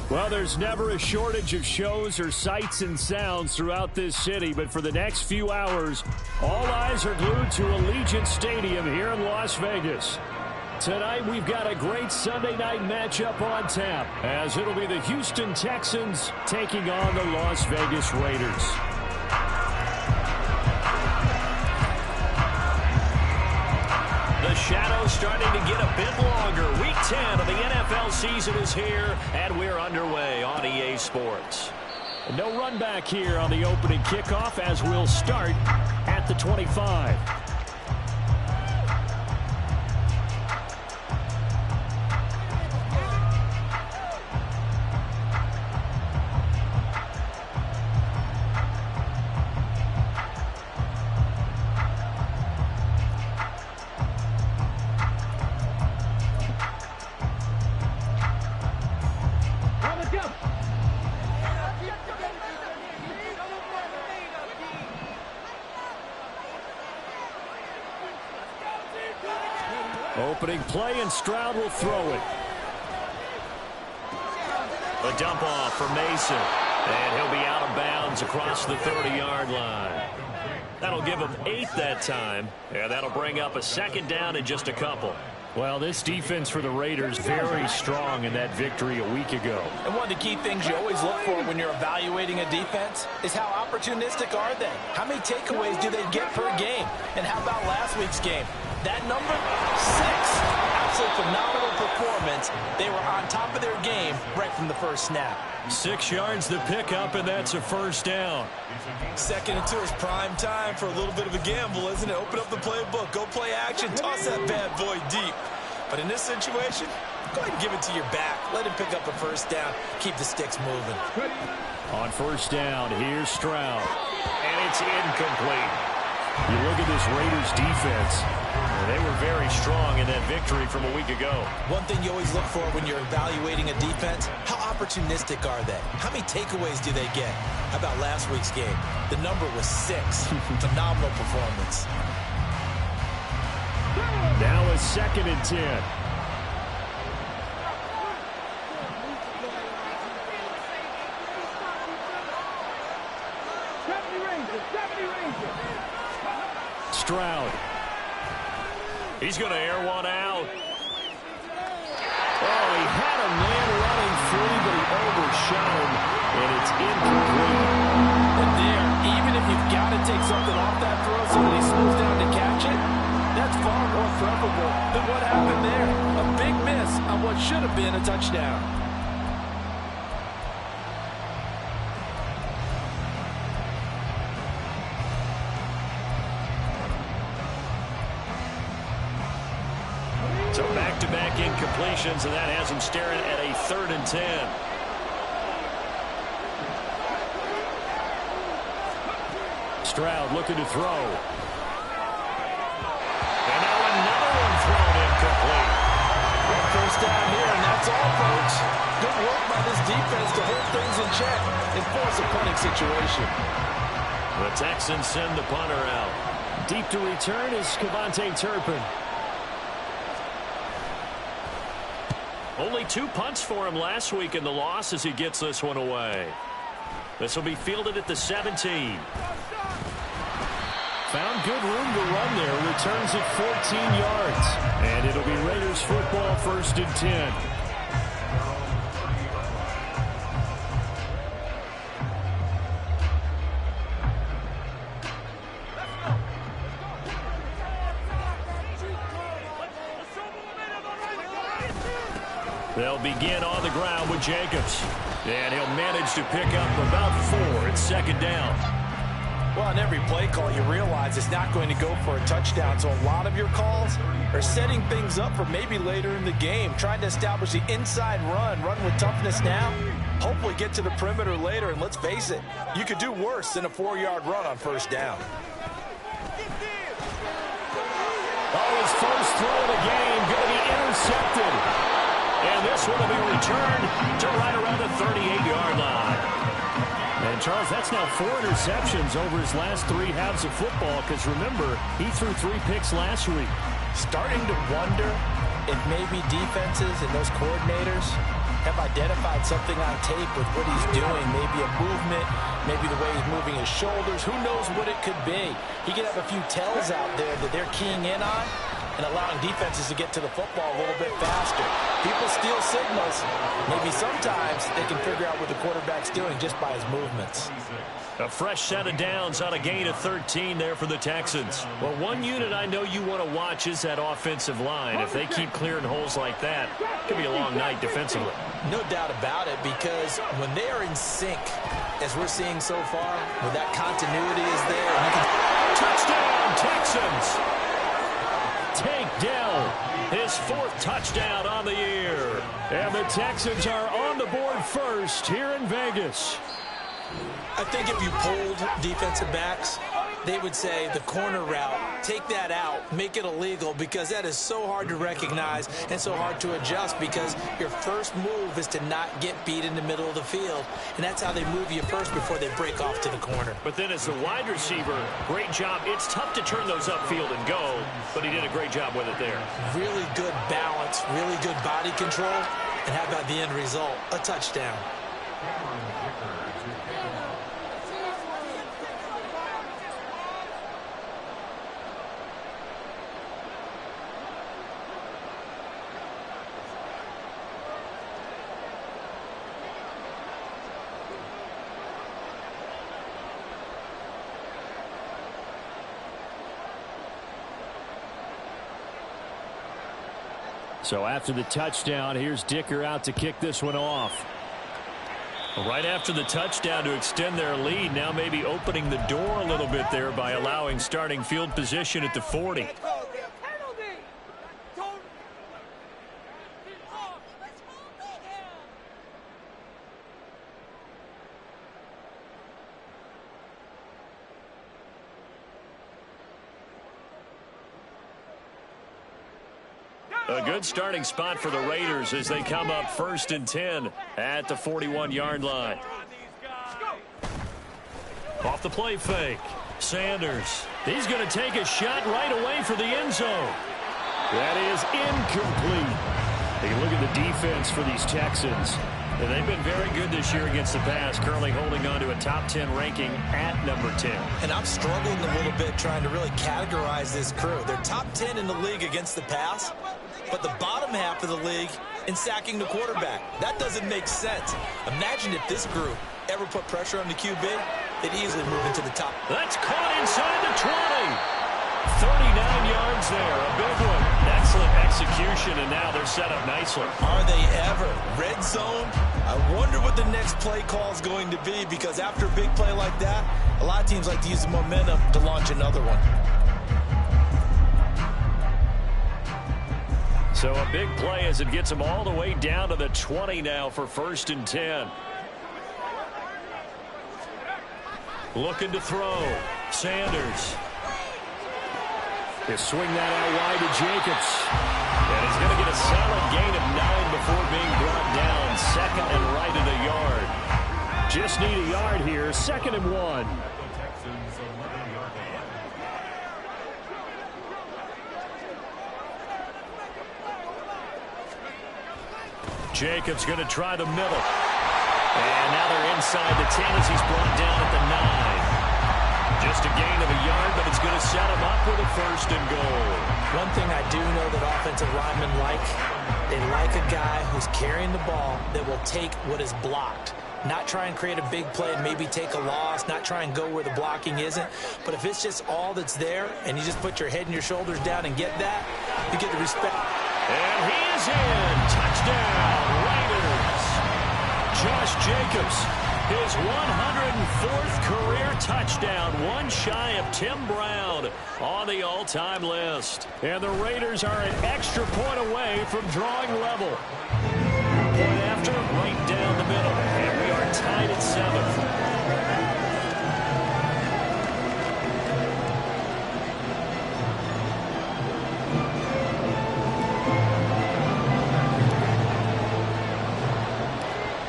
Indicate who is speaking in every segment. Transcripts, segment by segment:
Speaker 1: Well, there's never a shortage of shows or sights and sounds throughout this city, but for the next few hours, all eyes are glued to Allegiant Stadium here in Las Vegas. Tonight, we've got a great Sunday night matchup on tap, as it'll be the Houston Texans taking on the Las Vegas Raiders. The shadow's starting to get a bit longer. Week 10 of the NFL season is here, and we're underway on EA Sports. No run back here on the opening kickoff as we'll start at the 25. Opening play, and Stroud will throw it. A dump off for Mason. And he'll be out of bounds across the 30-yard line. That'll give him 8 that time. And that'll bring up a second down in just a couple. Well, this defense for the Raiders very strong in that victory a week ago.
Speaker 2: And one of the key things you always look for when you're evaluating a defense is how opportunistic are they? How many takeaways do they get per game? And how about last week's game? That number, 6. Absolute phenomenal performance. They were on top of their game right from the first snap.
Speaker 1: 6 yards to pick up, and that's a first down.
Speaker 2: 2nd and 2 is prime time for a little bit of a gamble, isn't it? Open up the playbook, go play action, toss that bad boy deep. But in this situation, go ahead and give it to your back. Let him pick up a first down. Keep the sticks moving.
Speaker 1: On first down, here's Stroud. And it's incomplete. You look at this Raiders defense. They were very strong in that victory from a week ago.
Speaker 2: One thing you always look for when you're evaluating a defense, how opportunistic are they? How many takeaways do they get? How about last week's game? The number was 6. Phenomenal performance.
Speaker 1: Now a 2nd and 10. Stroud. He's going to air one out. Oh, he had a man running free, but he overshot him, and it's incomplete.
Speaker 2: And there, even if you've got to take something off that throw so that he slows down to catch it, that's far more preferable than what happened there. A big miss on what should have been a touchdown.
Speaker 1: So back-to-back incompletions, and that has him staring at a 3rd and 10. Stroud looking to throw. And now another one thrown incomplete.
Speaker 2: Well, first down here, and that's all, folks. Good work by this defense to hold things in check and force a punting situation.
Speaker 1: The Texans send the punter out. Deep to return is Kevontae Turpin. Only 2 punts for him last week in the loss as he gets this one away. This will be fielded at the 17. Found good room to run there. Returns it 14 yards. And it'll be Raiders football, 1st and 10. They'll begin on the ground with Jacobs. And he'll manage to pick up about 4. It's 2nd down.
Speaker 2: Well, on every play call, you realize it's not going to go for a touchdown. So a lot of your calls are setting things up for maybe later in the game, trying to establish the inside run with toughness now, hopefully get to the perimeter later. And let's face it, you could do worse than a 4-yard run on first down.
Speaker 1: Oh, his first throw of the game going to be intercepted. And this one will be returned to right around the 38-yard line. And, Charles, that's now 4 interceptions over his last 3 halves of football because, remember, he threw 3 picks last week.
Speaker 2: Starting to wonder if maybe defenses and those coordinators have identified something on tape with what he's doing. Maybe a movement, maybe the way he's moving his shoulders. Who knows what it could be? He could have a few tells out there that they're keying in on and allowing defenses to get to the football a little bit faster. People steal signals. Maybe sometimes they can figure out what the quarterback's doing just by his movements.
Speaker 1: A fresh set of downs on a gain of 13 there for the Texans. Well, one unit I know you want to watch is that offensive line. If they keep clearing holes like that, it could be a long night defensively.
Speaker 2: No doubt about it, because when they are in sync, as we're seeing so far, when that continuity is there.
Speaker 1: Touchdown, Texans! Tank Dell, his 4th touchdown on the year. And the Texans are on the board first here in Vegas.
Speaker 2: I think if you polled defensive backs, they would say the corner route, take that out, make it illegal, because that is so hard to recognize and so hard to adjust, because your first move is to not get beat in the middle of the field, and that's how they move you first before they break off to the corner.
Speaker 1: But then as the wide receiver, great job. It's tough to turn those upfield and go, but he did a great job with it there.
Speaker 2: Really good balance, really good body control, and how about the end result? A touchdown.
Speaker 1: So after the touchdown, here's Dicker out to kick this one off. Right after the touchdown to extend their lead, now maybe opening the door a little bit there by allowing starting field position at the 40. A good starting spot for the Raiders as they come up 1st and 10 at the 41-yard line. Off the play fake. Sanders. He's going to take a shot right away for the end zone. That is incomplete. Take a look at the defense for these Texans. And they've been very good this year against the pass, currently holding on to a top 10 ranking at number 10.
Speaker 2: And I'm struggling a little bit trying to really categorize this crew. They're top 10 in the league against the pass, but the bottom half of the league in sacking the quarterback. That doesn't make sense. Imagine if this group ever put pressure on the QB, they'd easily move into the top.
Speaker 1: That's caught inside the 20. 39 yards there, a big one. Excellent execution, and now they're set up nicely.
Speaker 2: Are they ever? Red zone? I wonder what the next play call is going to be, because after a big play like that, a lot of teams like to use the momentum to launch another one.
Speaker 1: So a big play as it gets them all the way down to the 20 now for 1st and 10. Looking to throw. Sanders. They swing that out wide to Jacobs. And he's going to get a solid gain of 9 before being brought down. 2nd and right at a yard. Just need a yard here. 2nd and 1. Jacobs going to try the middle. And now they're inside the 10 as he's brought down at the 9. Just a gain of a yard, but it's going to set him up with a 1st and goal.
Speaker 2: One thing I do know that offensive linemen like, they like a guy who's carrying the ball that will take what is blocked. Not try and create a big play and maybe take a loss, not try and go where the blocking isn't. But if it's just all that's there and you just put your head and your shoulders down and get that, you get the respect.
Speaker 1: And he is in. Touchdown, Raiders. Josh Jacobs, his 104th career touchdown, one shy of Tim Brown on the all-time list. And the Raiders are an extra point away from drawing level. Point after, right down the middle. And we are tied at 7.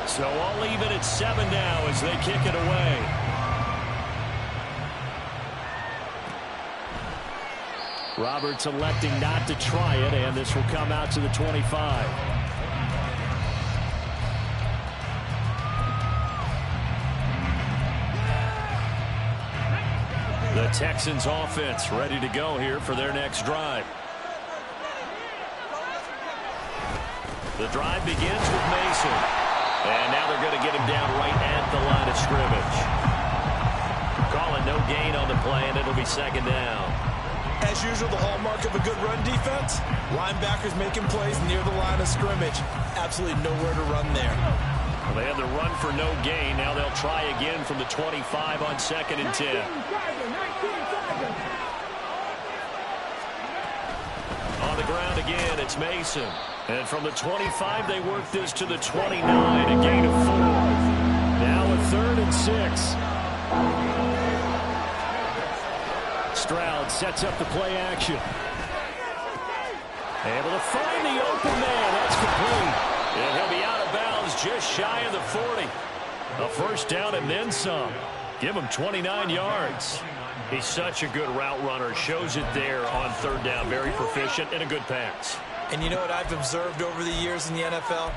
Speaker 1: So all even at 7 now as they kick it away. Roberts electing not to try it, and this will come out to the 25. The Texans offense ready to go here for their next drive. The drive begins with Mason. And now they're going to get him down right at the line of scrimmage. Calling no gain on the play, and it'll be second down.
Speaker 2: As usual, the hallmark of a good run defense, linebackers making plays near the line of scrimmage. Absolutely nowhere to run there.
Speaker 1: Well, they had the run for no gain. Now they'll try again from the 25 on 2nd and 10. On the ground again, it's Mason. And from the 25, they work this to the 29, a gain of 4. Now a 3rd and 6. Stroud sets up the play action. Able to find the open man. That's complete. And he'll be out of bounds just shy of the 40. A first down and then some. Give him 29 yards. He's such a good route runner. Shows it there on 3rd down. Very proficient and a good pass.
Speaker 2: And you know what I've observed over the years in the NFL?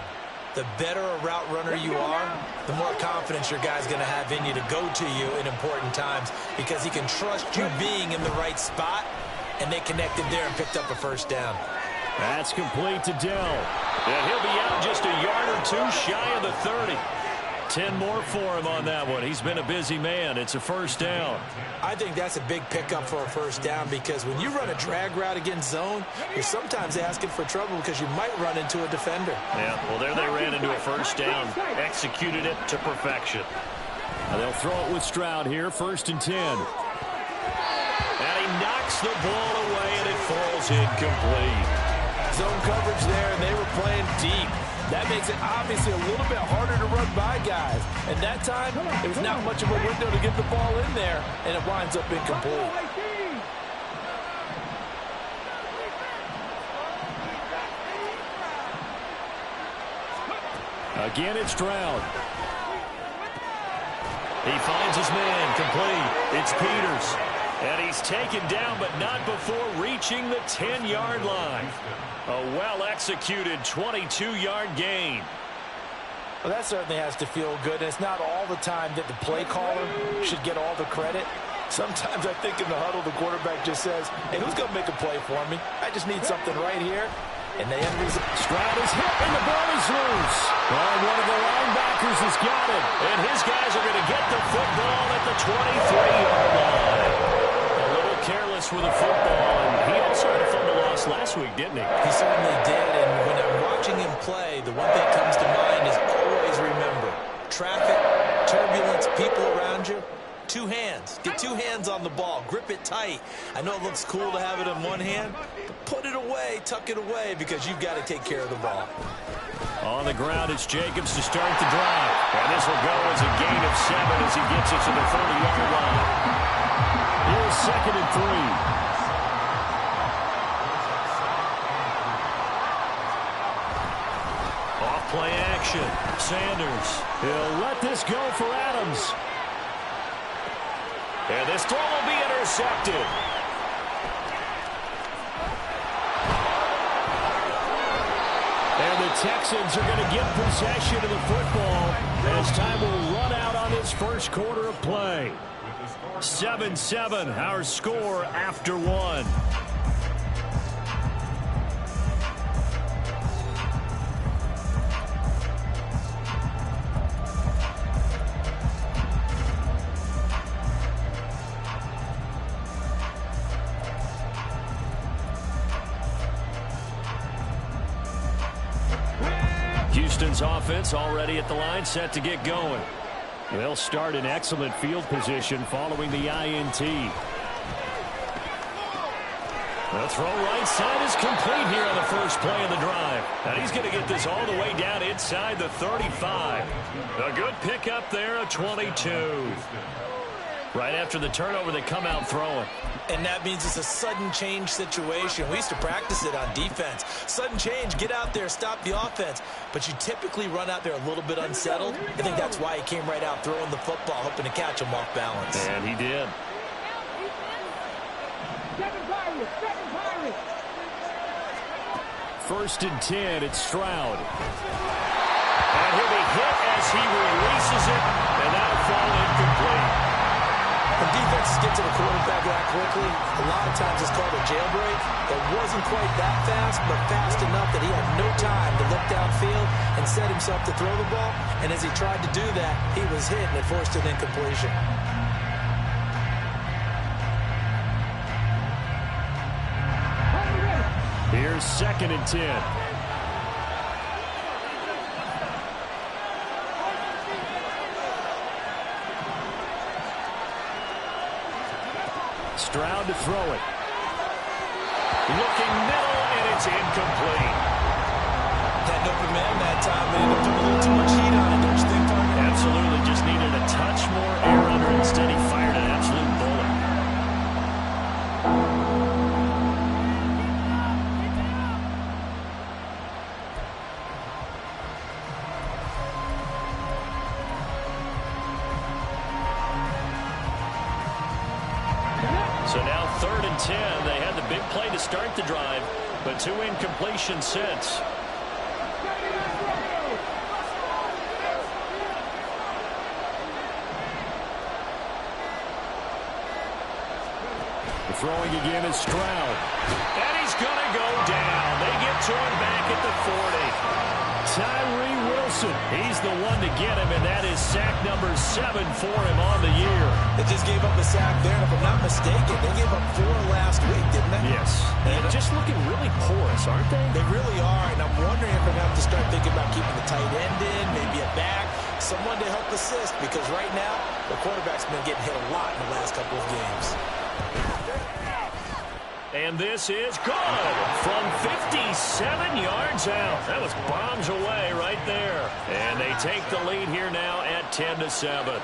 Speaker 2: The better a route runner you are, the more confidence your guy's going to have in you to go to you in important times because he can trust you being in the right spot, and they connected there and picked up a first down.
Speaker 1: That's complete to Dell. And he'll be out just a yard or 2 shy of the 30. 10 more for him on that one. He's been a busy man. It's a first down.
Speaker 2: I think that's a big pickup for a first down because when you run a drag route against zone, you're sometimes asking for trouble because you might run into a defender.
Speaker 1: Yeah, well, there they ran into a first down. Executed it to perfection. And they'll throw it with Stroud here, 1st and 10. And he knocks the ball away, and it falls incomplete.
Speaker 2: Zone coverage there, and they were playing deep. That makes it obviously a little bit harder to run by guys. And that time, there was not much of a window to get the ball in there, and it winds up incomplete.
Speaker 1: Again, it's Stroud. He finds his man, complete. It's Peters. And he's taken down, but not before reaching the 10-yard line. A well-executed 22-yard gain.
Speaker 2: Well, that certainly has to feel good. And it's not all the time that the play caller should get all the credit. Sometimes I think in the huddle, the quarterback just says, hey, who's going to make a play for me? I just need something right here. And the end result.
Speaker 1: Stroud is hit, and the ball is loose. And one of the linebackers has got it. And his guys are going to get the football at the 23-yard line. Careless with a football, and he also had a fumble loss last week, didn't he?
Speaker 2: He certainly did, and when I'm watching him play, the one thing that comes to mind is always remember, traffic, turbulence, people around you, 2 hands. Get 2 hands on the ball. Grip it tight. I know it looks cool to have it in one hand, but put it away, tuck it away, because you've got to take care of the ball.
Speaker 1: On the ground, it's Jacobs to start the drive. And this will go as a gain of 7 as he gets it to the 30-yard line. Here's 2nd and 3. Off play action. Sanders. He'll let this go for Adams. And this throw will be intercepted. And the Texans are going to get possession of the football as time will run out on this first quarter of play. 7-7, our score after 1. Houston's offense already at the line, set to get going. They'll start in excellent field position following the INT. The throw right side is complete here on the first play of the drive. And he's going to get this all the way down inside the 35. A good pickup there, a 22. Right after the turnover, they come out throwing.
Speaker 2: And that means it's a sudden change situation. We used to practice it on defense. Sudden change, get out there, stop the offense. But you typically run out there a little bit unsettled. I think that's why he came right out throwing the football, hoping to catch him off balance.
Speaker 1: And he did. First and 10, it's Stroud. And he'll be hit as he releases it, and that'll fall incomplete.
Speaker 2: The defense blitz get to the quarterback that quickly, a lot of times it's called a jailbreak. It wasn't quite that fast, but fast enough that he had no time to look downfield and set himself to throw the ball. And as he tried to do that, he was hit and it forced an incompletion.
Speaker 1: Here's 2nd and 10. Stroud to throw it. Looking middle, and it's incomplete.
Speaker 2: Had an open man that time, but ended up putting a little too much heat on it, don't you think, partner?
Speaker 1: Absolutely. Just needed a touch more air under it. Instead, he fired an absolute bullet. So now 3rd and 10. They had the big play to start the drive, but 2 incompletions since. Throwing again is Stroud. And he's going to go down. They get to him back at the 40. Tyree Wilson, he's the one to get him, and that is sack number 7 for him on the year.
Speaker 2: They just gave up a sack there, and if I'm not mistaken, they gave up 4 last week, didn't they?
Speaker 1: Yes. And just looking really porous, aren't they?
Speaker 2: They really are, and I'm wondering if they're going to have to start thinking about keeping the tight end in, maybe a back, someone to help assist, because right now, the quarterback's been getting hit a lot in the last couple of games.
Speaker 1: And this is good from 57 yards out. That was bombs away right there. And they take the lead here now at 10-7.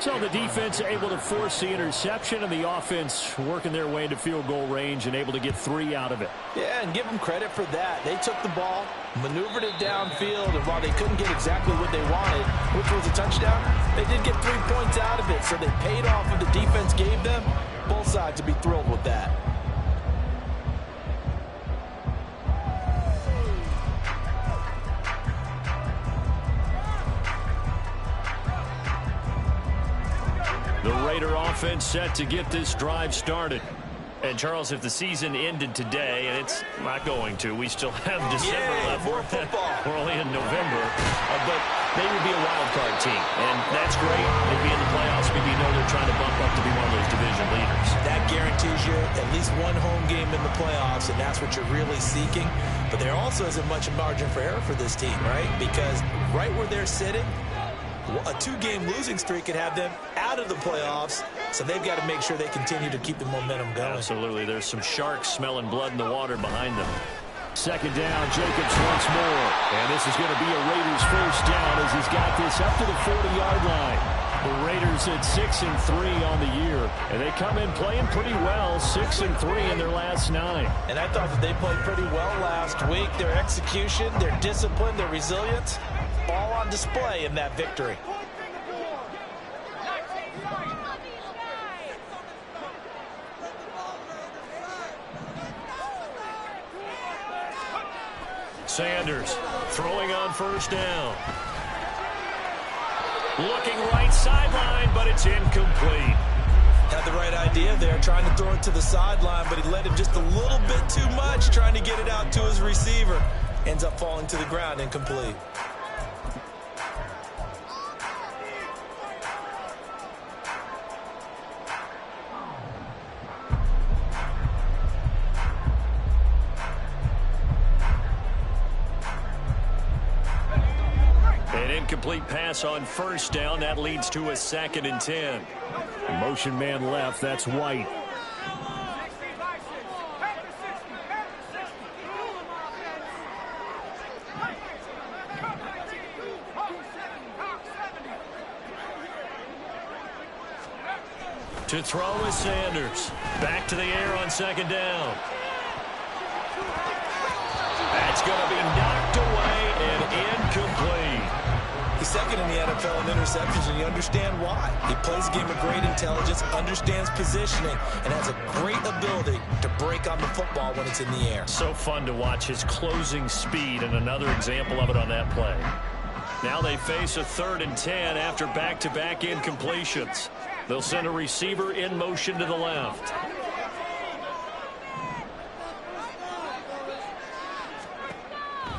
Speaker 1: So the defense able to force the interception, and the offense working their way into field goal range and able to get 3 out of it.
Speaker 2: Yeah, and give them credit for that. They took the ball, maneuvered it downfield, and while they couldn't get exactly what they wanted, which was a touchdown, they did get 3 points out of it. So they paid off what the defense gave them. Both sides would be thrilled with that.
Speaker 1: The Raider offense set to get this drive started. And, Charles, if the season ended today, and it's not going to, we still have December left.
Speaker 2: More football.
Speaker 1: We're only in November. But they would be a wild card team, and that's great. They'd be in the playoffs. Maybe you know they're trying to bump up to be one of those division leaders. That
Speaker 2: guarantees you at least one home game in the playoffs, and that's what you're really seeking. But there also isn't much margin for error for this team, right? Because right where they're sitting, a 2-game losing streak could have them out of the playoffs, so they've got to make sure they continue to keep the momentum going.
Speaker 1: Absolutely. There's some sharks smelling blood in the water behind them. 2nd down, Jacobs once more. And this is going to be a Raiders first down as he's got this up to the 40-yard line. The Raiders at 6-3 on the year, and they come in playing pretty well, 6-3 in their last 9.
Speaker 2: And I thought that they played pretty well last week. Their execution, their discipline, their resilience, all on display in that victory.
Speaker 1: Sanders throwing on first down. Looking right sideline, but it's incomplete.
Speaker 2: Had the right idea there, trying to throw it to the sideline, but he led him just a little bit too much, trying to get it out to his receiver. Ends up falling to the ground, incomplete.
Speaker 1: An incomplete pass on first down. That leads to a 2nd and 10. Motion man left. That's White. To throw is Sanders. Back to the air on 2nd down. That's going to be knocked away and incomplete.
Speaker 2: He's 2nd in the NFL in interceptions, and you understand why. He plays a game of great intelligence, understands positioning, and has a great ability to break on the football when it's in the air.
Speaker 1: So fun to watch his closing speed, and another example of it on that play. Now they face a 3rd and 10 after back-to-back incompletions. They'll send a receiver in motion to the left.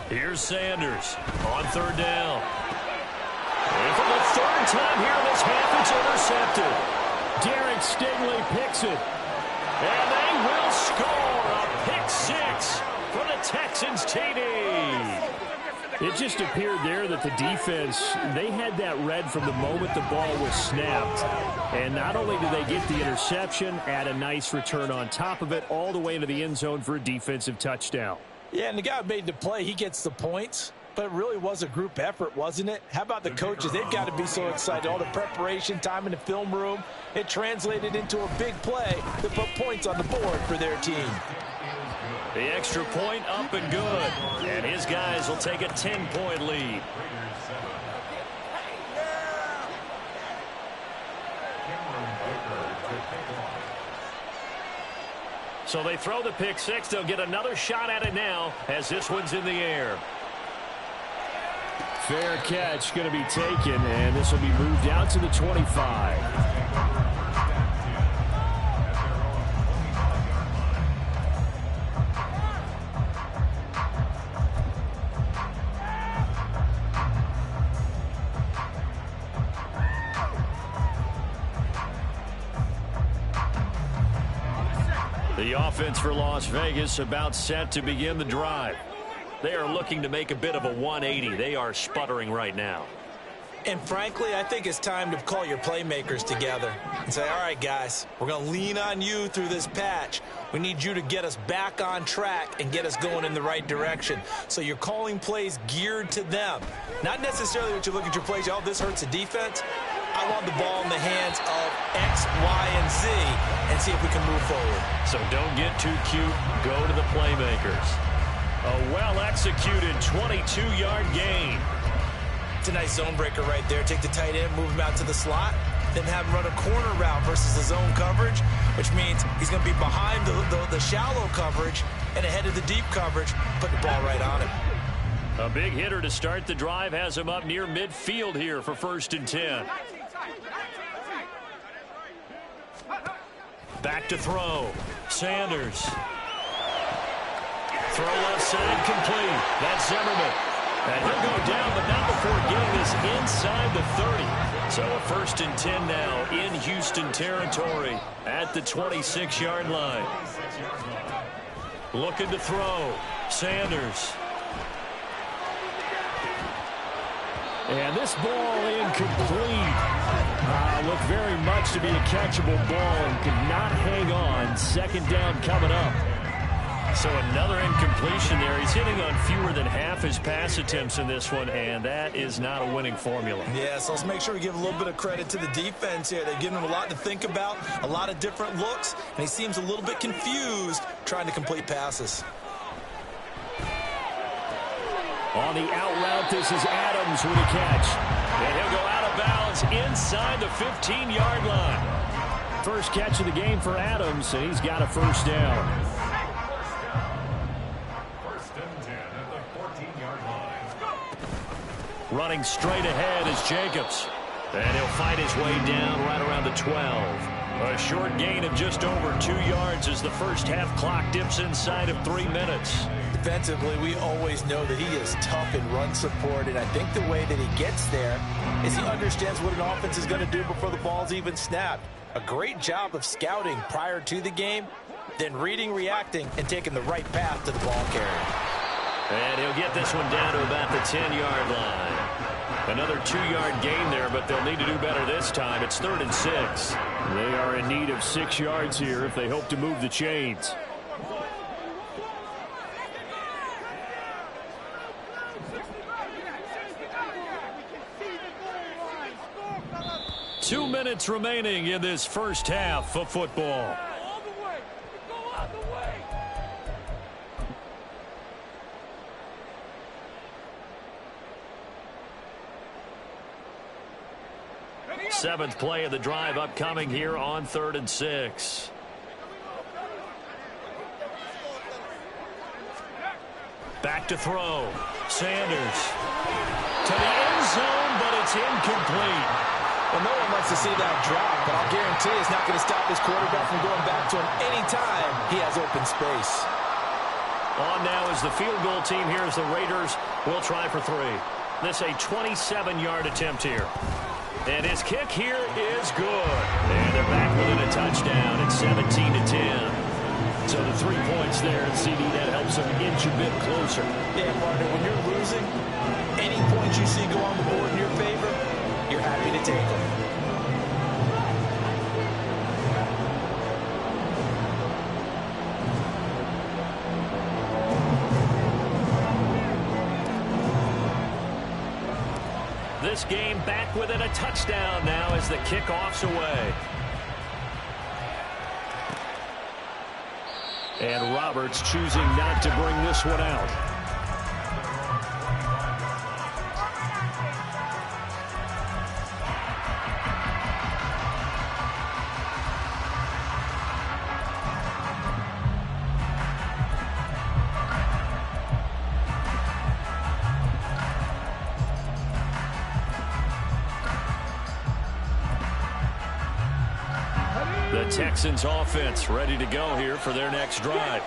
Speaker 1: Here's Sanders on third down. And for the third time here in this half, it's intercepted. Derek Stingley picks it. And they will score a pick six for the Texans TD. It just appeared there that the defense, they had that read from the moment the ball was snapped. And not only did they get the interception, add a nice return on top of it, all the way into the end zone for a defensive touchdown.
Speaker 2: Yeah, and the guy who made the play, he gets the points. But it really was a group effort, wasn't it? How about the coaches? They've got to be so excited. All the preparation, time in the film room, it translated into a big play that put points on the board for their team.
Speaker 1: The extra point up and good. And his guys will take a 10-point lead. So they throw the pick six. They'll get another shot at it now as this one's in the air. Fair catch going to be taken, and this will be moved out to the 25. The offense for Las Vegas about set to begin the drive. They are looking to make a bit of a 180. They are sputtering right now.
Speaker 2: And frankly, I think it's time to call your playmakers together and say, all right, guys, we're going to lean on you through this patch. We need you to get us back on track and get us going in the right direction. So you're calling plays geared to them. Not necessarily what you look at your plays, oh, this hurts the defense. I want the ball in the hands of X, Y, and Z and see if we can move forward.
Speaker 1: So don't get too cute. Go to the playmakers. A well-executed 22-yard gain.
Speaker 2: It's a nice zone breaker right there. Take the tight end, move him out to the slot, then have him run a corner route versus the zone coverage, which means he's going to be behind the shallow coverage and ahead of the deep coverage. Put the ball right on him.
Speaker 1: A big hitter to start the drive has him up near midfield here for 1st and 10. Back to throw. Sanders. Throw left side complete. That's Zimmerman. And he'll go down, but not before getting this inside the 30. So a 1st and 10 now in Houston territory at the 26-yard line. Looking to throw. Sanders. And this ball incomplete. Looked very much to be a catchable ball and could not hang on. 2nd down coming up. So another incompletion there. He's hitting on fewer than half his pass attempts in this one, and that is not a winning formula.
Speaker 2: Yeah, so let's make sure we give a little bit of credit to the defense here. They've given him a lot to think about, a lot of different looks, and he seems a little bit confused trying to complete passes.
Speaker 1: On the out route, this is Adams with a catch. And he'll go out of bounds inside the 15-yard line. First catch of the game for Adams, and he's got a 1st down. Running straight ahead is Jacobs. And he'll fight his way down right around the 12. A short gain of just over 2 yards as the first half clock dips inside of 3 minutes.
Speaker 2: Defensively, we always know that he is tough in run support, and I think the way that he gets there is he understands what an offense is going to do before the ball's even snapped. A great job of scouting prior to the game, then reading, reacting, and taking the right path to the ball carrier.
Speaker 1: And he'll get this one down to about the 10-yard line. Another 2-yard gain there, but they'll need to do better this time. It's 3rd and 6. They are in need of 6 yards here if they hope to move the chains. Two minutes remaining in this first half of football. Seventh play of the drive upcoming here on 3rd and 6. Back to throw. Sanders to the end zone, but it's incomplete.
Speaker 2: Well, no one likes to see that drop, but I'll guarantee it's not going to stop his quarterback from going back to him anytime he has open space.
Speaker 1: On now is the field goal team here as the Raiders will try for 3. This a 27-yard attempt here. And his kick here is good. And they're back within a touchdown at 17-10. So the 3 points there, and CD, that helps them inch a bit closer.
Speaker 2: Yeah, partner, when you're losing, any points you see go on the board in your favor, you're happy to take them.
Speaker 1: This game back within a touchdown now as the kickoff's away. And Roberts choosing not to bring this one out. The Texans offense ready to go here for their next drive.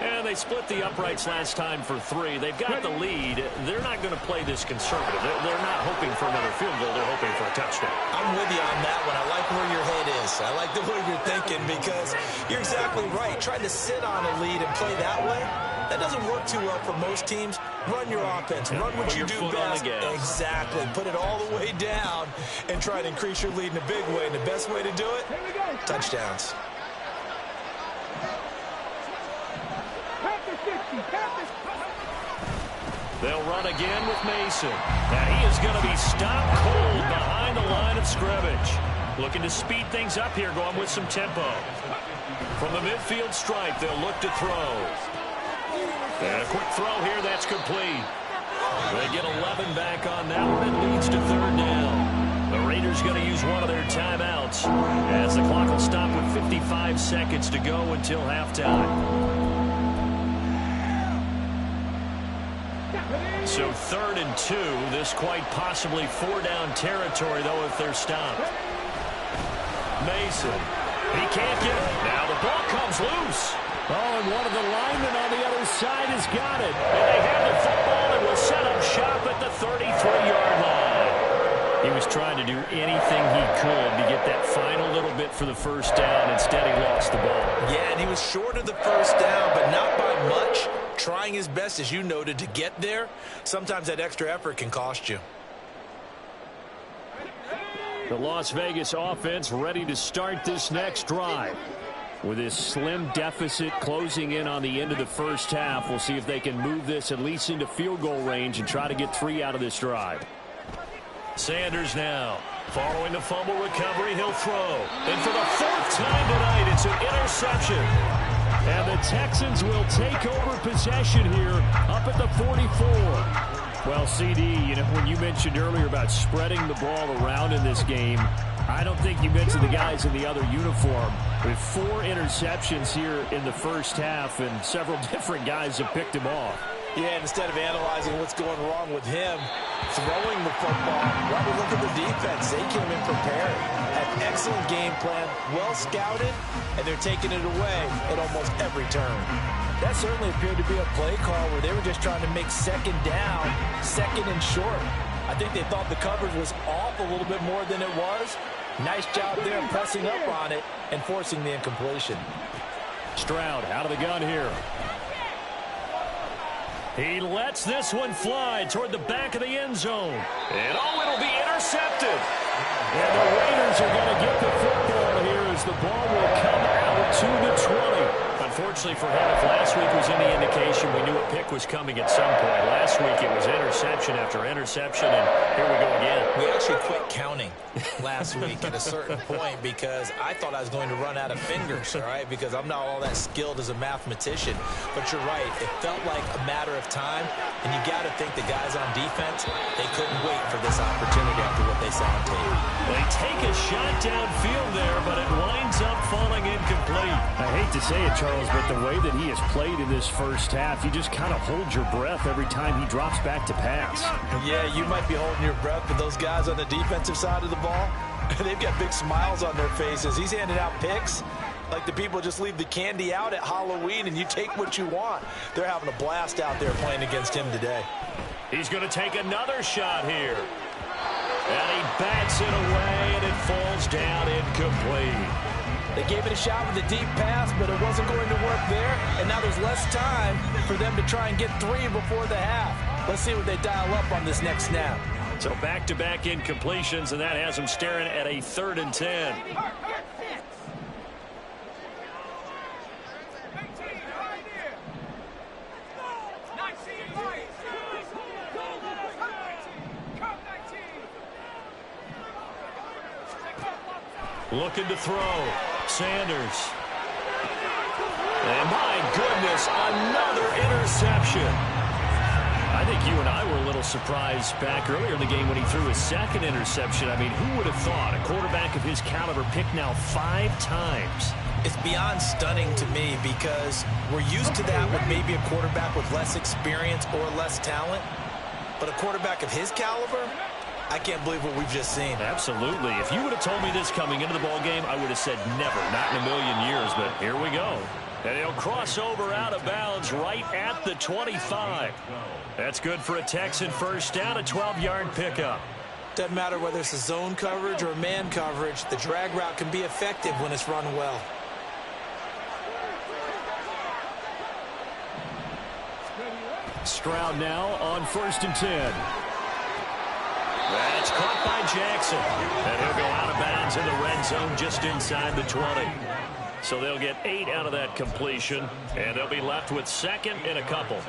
Speaker 1: And they split the uprights last time for 3. They've got the lead. They're not going to play this conservative. They're not hoping for another field goal. They're hoping for a touchdown.
Speaker 2: I'm with you on that one. I like where your head is. I like the way you're thinking because you're exactly right. Trying to sit on a lead and play that way, that doesn't work too well for most teams. Run your offense. Run what you do best. Exactly. Put it all the way down and try to increase your lead in a big way. And the best way to do it, touchdowns.
Speaker 1: They'll run again with Mason. And he is going to be stopped cold behind the line of scrimmage. Looking to speed things up here, going with some tempo. From the midfield stripe, they'll look to throw. And a quick throw here, that's complete. They get 11 back on that one. It leads to 3rd down. The Raiders going to use one of their timeouts as the clock will stop with 55 seconds to go until halftime. So 3rd and 2. This quite possibly 4-down territory, though, if they're stopped. Mason. He can't get it. Now the ball comes loose. Oh, and one of the linemen on the other side has got it. And they have the football and will set up shop at the 33-yard line. He was trying to do anything he could to get that final little bit for the first down. Instead, he lost the ball.
Speaker 2: Yeah, and he was short of the first down, but not by much. Trying his best, as you noted, to get there. Sometimes that extra effort can cost you.
Speaker 1: The Las Vegas offense ready to start this next drive. With this slim deficit closing in on the end of the first half, we'll see if they can move this at least into field goal range and try to get 3 out of this drive. Sanders now. Following the fumble recovery, he'll throw. And for the 4th time tonight, it's an interception. And the Texans will take over possession here up at the 44. Well, CD, when you mentioned earlier about spreading the ball around in this game, I don't think you mentioned the guys in the other uniform. With 4 interceptions here in the first half, and several different guys have picked him off.
Speaker 2: Yeah, and instead of analyzing what's going wrong with him, throwing the football, rather look at the defense. They came in prepared, had an excellent game plan, well scouted, and they're taking it away at almost every turn. That certainly appeared to be a play call where they were just trying to make 2nd down, 2nd and short. I think they thought the coverage was off a little bit more than it was. Nice job there pressing up on it and forcing the incompletion.
Speaker 1: Stroud out of the gun here. He lets this one fly toward the back of the end zone. And it'll be intercepted. And the Raiders are going to get the football here as the ball will come out to the 20. Unfortunately for him, if last week was any indication, we knew a pick was coming at some point. Last week it was interception after interception, and here we go again.
Speaker 2: We actually quit counting last week at a certain point because I thought I was going to run out of fingers, all right, because I'm not all that skilled as a mathematician. But you're right. It felt like a matter of time, and you got to think the guys on defense, they couldn't wait for this opportunity after what they saw on tape.
Speaker 1: They take a shot downfield there, but it winds up falling incomplete. I hate to say it, Charles, but the way that he has played in this first half, you just kind of hold your breath every time he drops back to pass.
Speaker 2: Yeah, you might be holding your breath, but those guys on the defensive side of the ball, They've got big smiles on their faces. He's handing out picks like the people just leave the candy out at Halloween and you take what you want. They're having a blast out there playing against him today.
Speaker 1: He's going to take another shot here. And he bats it away, and it falls down incomplete.
Speaker 2: They gave it a shot with a deep pass, but it wasn't going to work there. And now there's less time for them to try and get 3 before the half. Let's see what they dial up on this next snap.
Speaker 1: So back-to-back incompletions, and that has them staring at a 3rd and 10. Looking to throw. Sanders. And my goodness, another interception. I think you and I were a little surprised back earlier in the game when he threw his 2nd interception. I mean, who would have thought a quarterback of his caliber picked now 5 times?
Speaker 2: It's beyond stunning to me because we're used to that with maybe a quarterback with less experience or less talent. But a quarterback of his caliber, I can't believe what we've just seen.
Speaker 1: Absolutely. If you would have told me this coming into the ball game, I would have said never, not in a million years. But here we go. And he'll cross over out of bounds right at the 25. That's good for a Texan first down, a 12-yard pickup.
Speaker 2: Doesn't matter whether it's a zone coverage or man coverage, the drag route can be effective when it's run well.
Speaker 1: Stroud now on 1st and 10. That's caught by Jackson. And he'll go out of bounds in the red zone just inside the 20. So they'll get 8 out of that completion, and they'll be left with 2nd and a couple.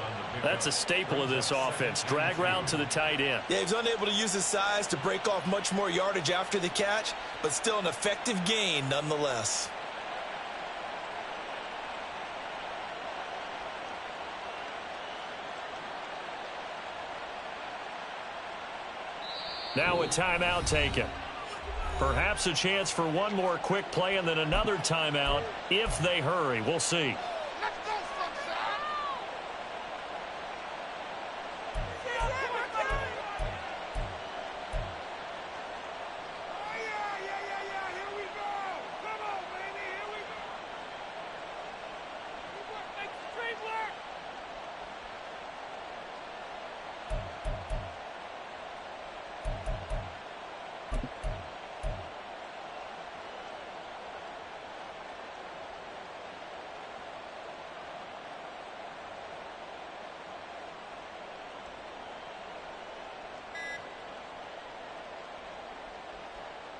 Speaker 1: That's a staple of this offense. Drag route to the tight end.
Speaker 2: Yeah, he's unable to use his size to break off much more yardage after the catch, but still an effective gain nonetheless.
Speaker 1: Now a timeout taken. Perhaps a chance for one more quick play and then another timeout if they hurry. We'll see.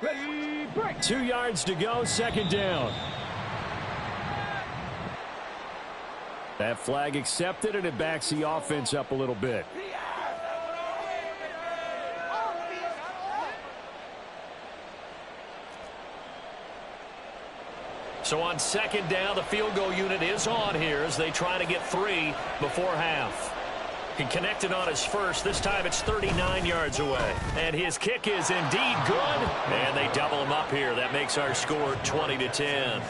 Speaker 1: Ready, break. 2 yards to go, 2nd down. That flag accepted, and it backs the offense up a little bit. So on 2nd down, the field goal unit is on here as they try to get 3 before half. He connected on his first. This time it's 39 yards away. And his kick is indeed good. And they double him up here. That makes our score 20-10.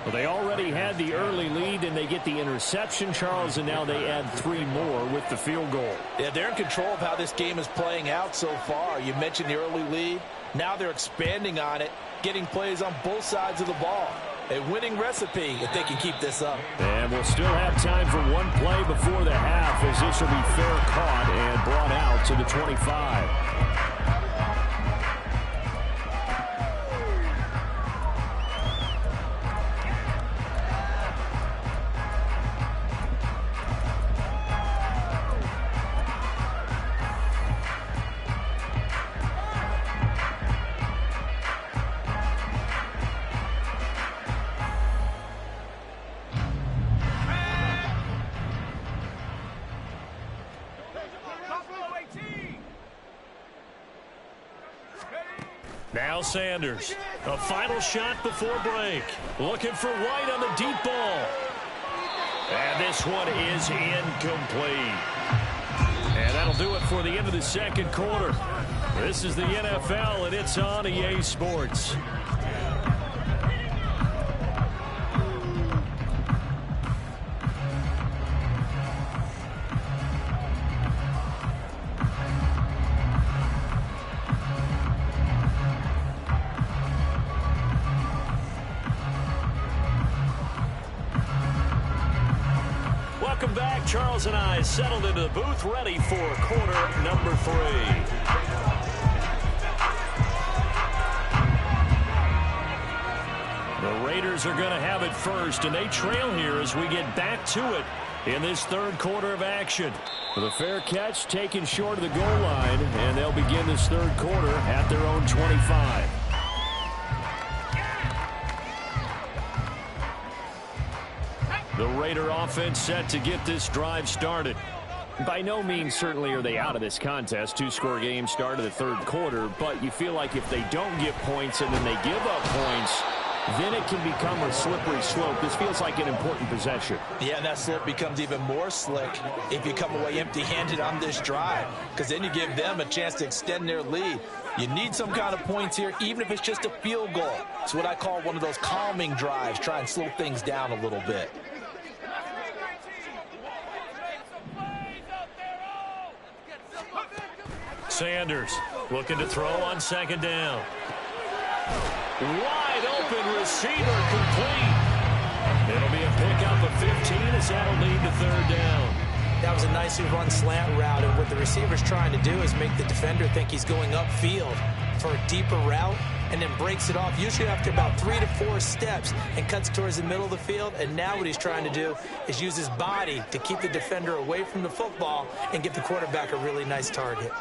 Speaker 1: Well, they already had the early lead, and they get the interception, Charles, and now they add 3 more with the field goal.
Speaker 2: Yeah, they're in control of how this game is playing out so far. You mentioned the early lead. Now they're expanding on it, getting plays on both sides of the ball. A winning recipe if they can keep this up.
Speaker 1: And we'll still have time for one play before the half, as this will be fair caught and brought out to the 25. Now Sanders, a final shot before break. Looking for White on the deep ball. And this one is incomplete. And that'll do it for the end of the 2nd quarter. This is the NFL, and it's on EA Sports. Welcome back. Charles and I settled into the booth, ready for quarter number 3. The Raiders are going to have it first, and they trail here as we get back to it in this third quarter of action. With a fair catch taken short of the goal line, and they'll begin this third quarter at their own 25. The Raider offense set to get this drive started. By no means certainly are they out of this contest. 2-score game start of the third quarter, but you feel like if they don't get points and then they give up points, then it can become a slippery slope. This feels like an important possession.
Speaker 2: Yeah, and that slope becomes even more slick if you come away empty-handed on this drive, because then you give them a chance to extend their lead. You need some kind of points here, even if it's just a field goal. It's what I call one of those calming drives, try and slow things down a little bit.
Speaker 1: Sanders looking to throw on second down. Wide open receiver complete. It'll be a pickup of 15 as that'll lead to third down.
Speaker 3: That was a nicely run slant route, and what the receiver's trying to do is make the defender think he's going upfield for a deeper route and then breaks it off, usually after about 3 to 4 steps, and cuts towards the middle of the field. And now what he's trying to do is use his body to keep the defender away from the football and give the quarterback a really nice target.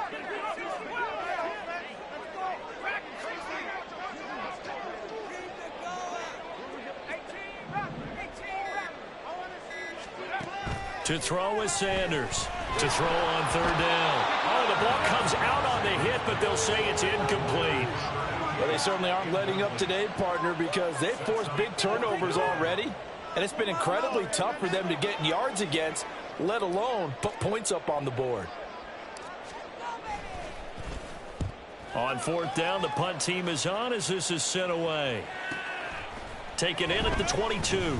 Speaker 1: To throw is Sanders. To throw on third down. Oh, the ball comes out on the hit, but they'll say it's incomplete.
Speaker 2: Well, they certainly aren't letting up today, partner, because they've forced big turnovers already, and it's been incredibly tough for them to get yards against, let alone put points up on the board.
Speaker 1: On fourth down, the punt team is on as this is sent away. Taken in at the 22.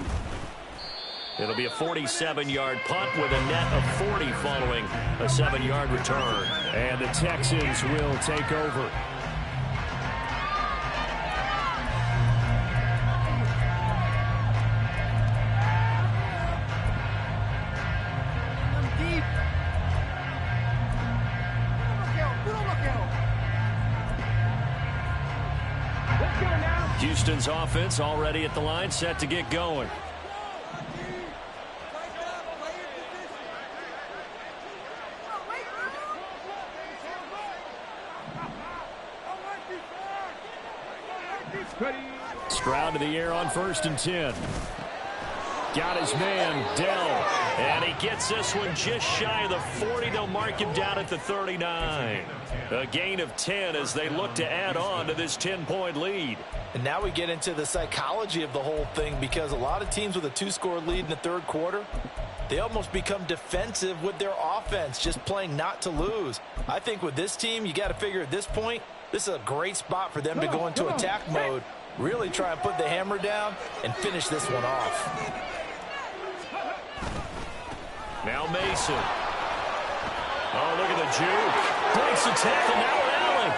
Speaker 1: It'll be a 47-yard punt with a net of 40 following a 7-yard return. And the Texans will take over. Houston's offense already at the line, set to get going. Stroud to the air on 1st and 10. Got his man, Dell. And he gets this one just shy of the 40. They'll mark him down at the 39. A gain of 10 as they look to add on to this 10-point lead.
Speaker 2: And now we get into the psychology of the whole thing, because a lot of teams with a 2-score lead in the third quarter, they almost become defensive with their offense, just playing not to lose. I think with this team, you got to figure at this point, this is a great spot for them to go into attack mode, really try and put the hammer down and finish this one off.
Speaker 1: Now Mason. Oh, look at the juke. Breaks the tackle, now Allen.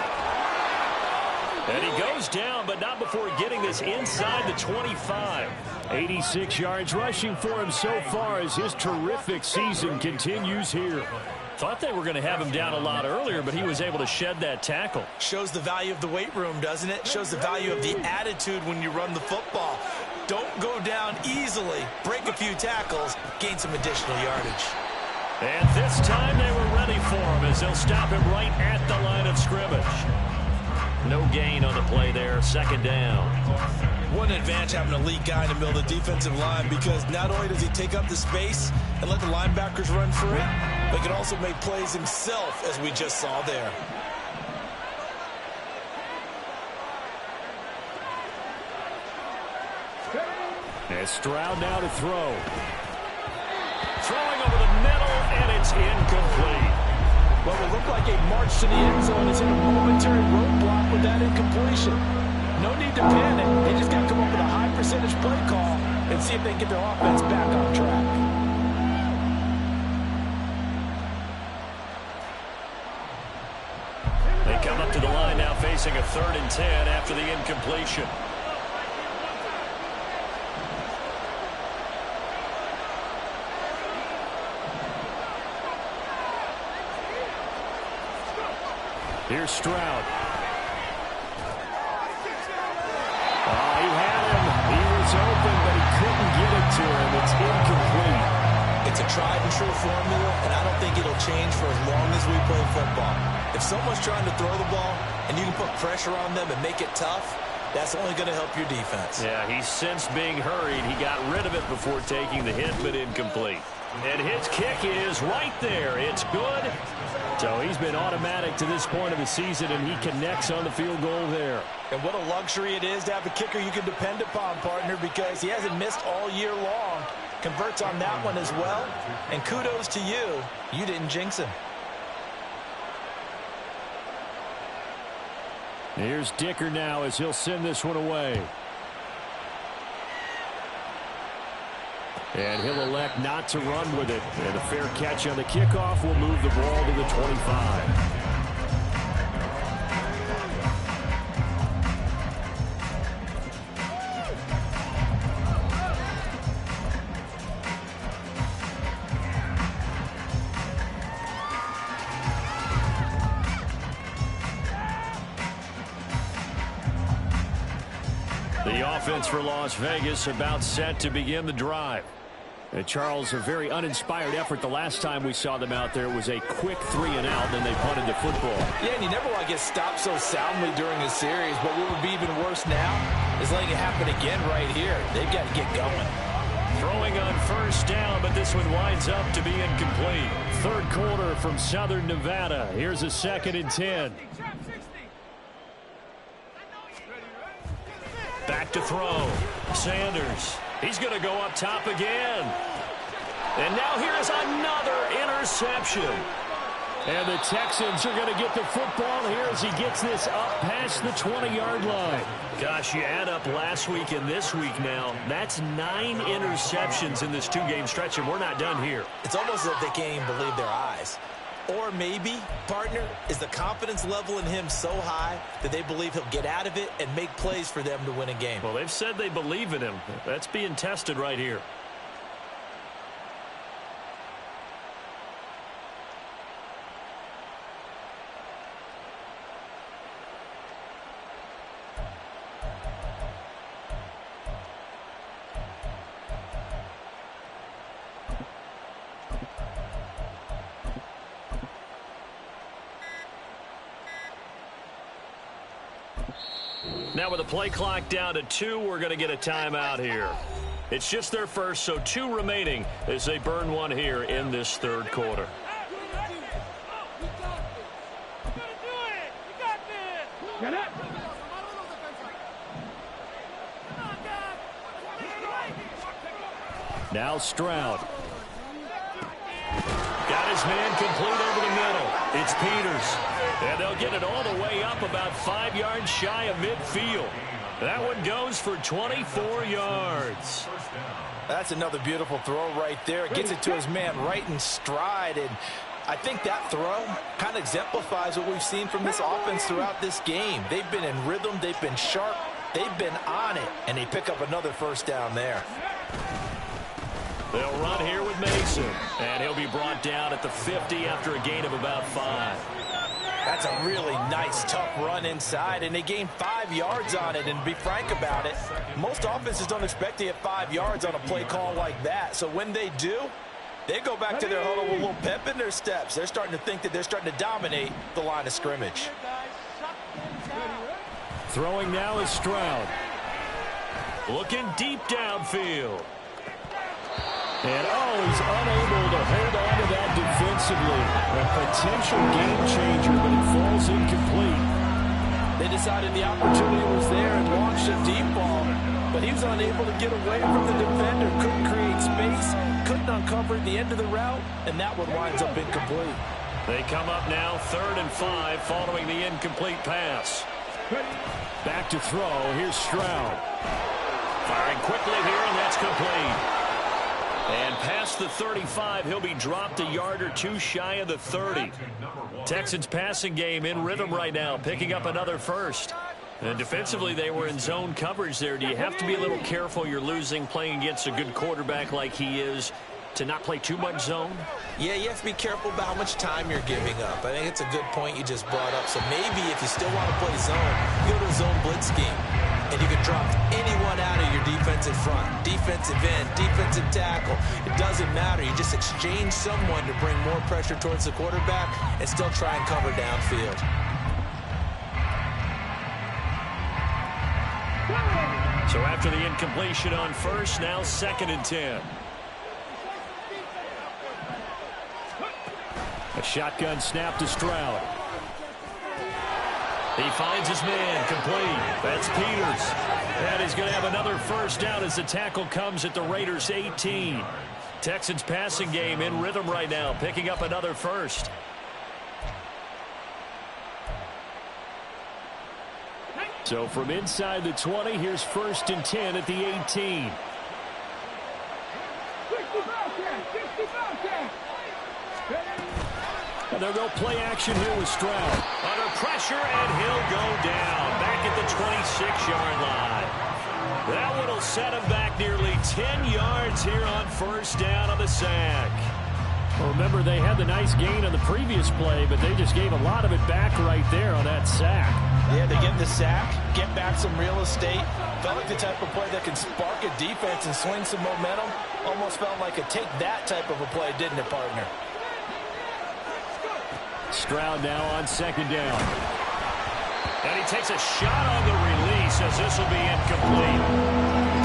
Speaker 1: And he goes down, but not before getting this inside the 25. 86 yards rushing for him so far as his terrific season continues here. Thought they were going to have him down a lot earlier, but he was able to shed that tackle.
Speaker 3: Shows the value of the weight room, doesn't it? Shows the value of the attitude when you run the football. Don't go down easily. Break a few tackles. Gain some additional yardage.
Speaker 1: And this time they were ready for him as they'll stop him right at the line of scrimmage. No gain on the play there. Second down.
Speaker 2: What an advantage having an elite guy in the middle of the defensive line, because not only does he take up the space and let the linebackers run free, but can also make plays himself, as we just saw there.
Speaker 1: And Stroud now to throw. Throwing over the middle, and it's incomplete.
Speaker 2: What will look like a march to the end zone is in a momentary roadblock with that incompletion. No need to panic. They just got to come up with a high percentage play call and see if they can get their offense back on track.
Speaker 1: They come up to the line now facing a 3rd and 10 after the incompletion. Here's Stroud. Oh, he had him. He was open, but he couldn't get it to him. It's incomplete.
Speaker 3: It's a tried-and-true formula, and I don't think it'll change for as long as we play football. If someone's trying to throw the ball and you can put pressure on them and make it tough, that's only going to help your defense.
Speaker 1: Yeah, he's sensed being hurried. He got rid of it before taking the hit, but incomplete. And his kick is right there. It's good. So he's been automatic to this point of the season, and he connects on the field goal there.
Speaker 2: And what a luxury it is to have a kicker you can depend upon, partner, because he hasn't missed all year long. Converts on that one as well. And kudos to you. You didn't jinx him.
Speaker 1: Here's Dicker now as he'll send this one away. And he'll elect not to run with it. And a fair catch on the kickoff will move the ball to the 25. The offense for Las Vegas about set to begin the drive. And Charles, a very uninspired effort the last time we saw them out there. It was a quick 3-and-out, then they punted the football.
Speaker 2: Yeah, and you never want to get stopped so soundly during a series, but what would be even worse now is letting it happen again right here. They've got to get going.
Speaker 1: Throwing on first down, but this one winds up to be incomplete. Third quarter from Southern Nevada. Here's a 2nd and 10. Back to throw. Sanders. He's going to go up top again. And now here's another interception. And the Texans are going to get the football here as he gets this up past the 20-yard line. Gosh, you add up last week and this week now. That's 9 interceptions in this 2-game stretch, and we're not done here.
Speaker 3: It's almost as if they can't even believe their eyes. Or maybe, partner, is the confidence level in him so high that they believe he'll get out of it and make plays for them to win a game.
Speaker 1: Well, they've said they believe in him. That's being tested right here. Now with the play clock down to 2, we're going to get a timeout here. It's just their first, so 2 remaining as they burn one here in this third quarter. Now Stroud. Got his man complete over the middle. It's Peters. And they'll get it all the way up about 5 yards shy of midfield. That one goes for 24 yards.
Speaker 2: That's another beautiful throw right there. Gets it to his man right in stride. And I think that throw kind of exemplifies what we've seen from this offense throughout this game. They've been in rhythm. They've been sharp. They've been on it. And they pick up another first down there.
Speaker 1: They'll run here with Mason. And he'll be brought down at the 50 after a gain of about 5.
Speaker 2: That's a really nice, tough run inside, and they gained 5 yards on it. And to be frank about it, most offenses don't expect to get 5 yards on a play call like that. So when they do, they go back to their huddle with a little pep in their steps. They're starting to think that they're starting to dominate the line of scrimmage.
Speaker 1: Throwing now is Stroud. Looking deep downfield. And, he's unable to hold on to that defensively. A potential game changer, but it falls incomplete.
Speaker 2: They decided the opportunity was there and launched a deep ball, but he was unable to get away from the defender. Couldn't create space, couldn't uncover the end of the route, and that one winds up incomplete.
Speaker 1: They come up now 3rd and 5 following the incomplete pass. Back to throw. Here's Stroud. Firing quickly here, and that's complete. And past the 35, he'll be dropped a yard or 2 shy of the 30. Texans passing game in rhythm right now, picking up another first. And defensively, they were in zone coverage there. Do you have to be a little careful? You're losing, playing against a good quarterback like he is. to not play too much zone?
Speaker 3: Yeah, you have to be careful about how much time you're giving up. I think it's a good point you just brought up. So maybe if you still want to play zone, you go to a zone blitz scheme. And you can drop anyone out of your defensive front, defensive end, defensive tackle. It doesn't matter. You just exchange someone to bring more pressure towards the quarterback and still try and cover downfield.
Speaker 1: So after the incompletion on first, now 2nd and 10. A shotgun snap to Stroud. He finds his man, complete. That's Peters. And he's going to have another first down as the tackle comes at the Raiders' 18. Texans passing game in rhythm right now, picking up another first. So from inside the 20, here's 1st and 10 at the 18. And they'll go play action here with Stroud. Under pressure, and he'll go down. Back at the 26-yard line. That one will set him back nearly 10 yards here on first down on the sack. Well, remember, they had the nice gain on the previous play, but they just gave a lot of it back right there on that sack.
Speaker 2: Yeah, they get the sack, get back some real estate. Felt like the type of play that can spark a defense and swing some momentum. Almost felt like a take-that type of a play, didn't it, partner?
Speaker 1: Stroud now on 2nd down. And he takes a shot on the release as this will be incomplete.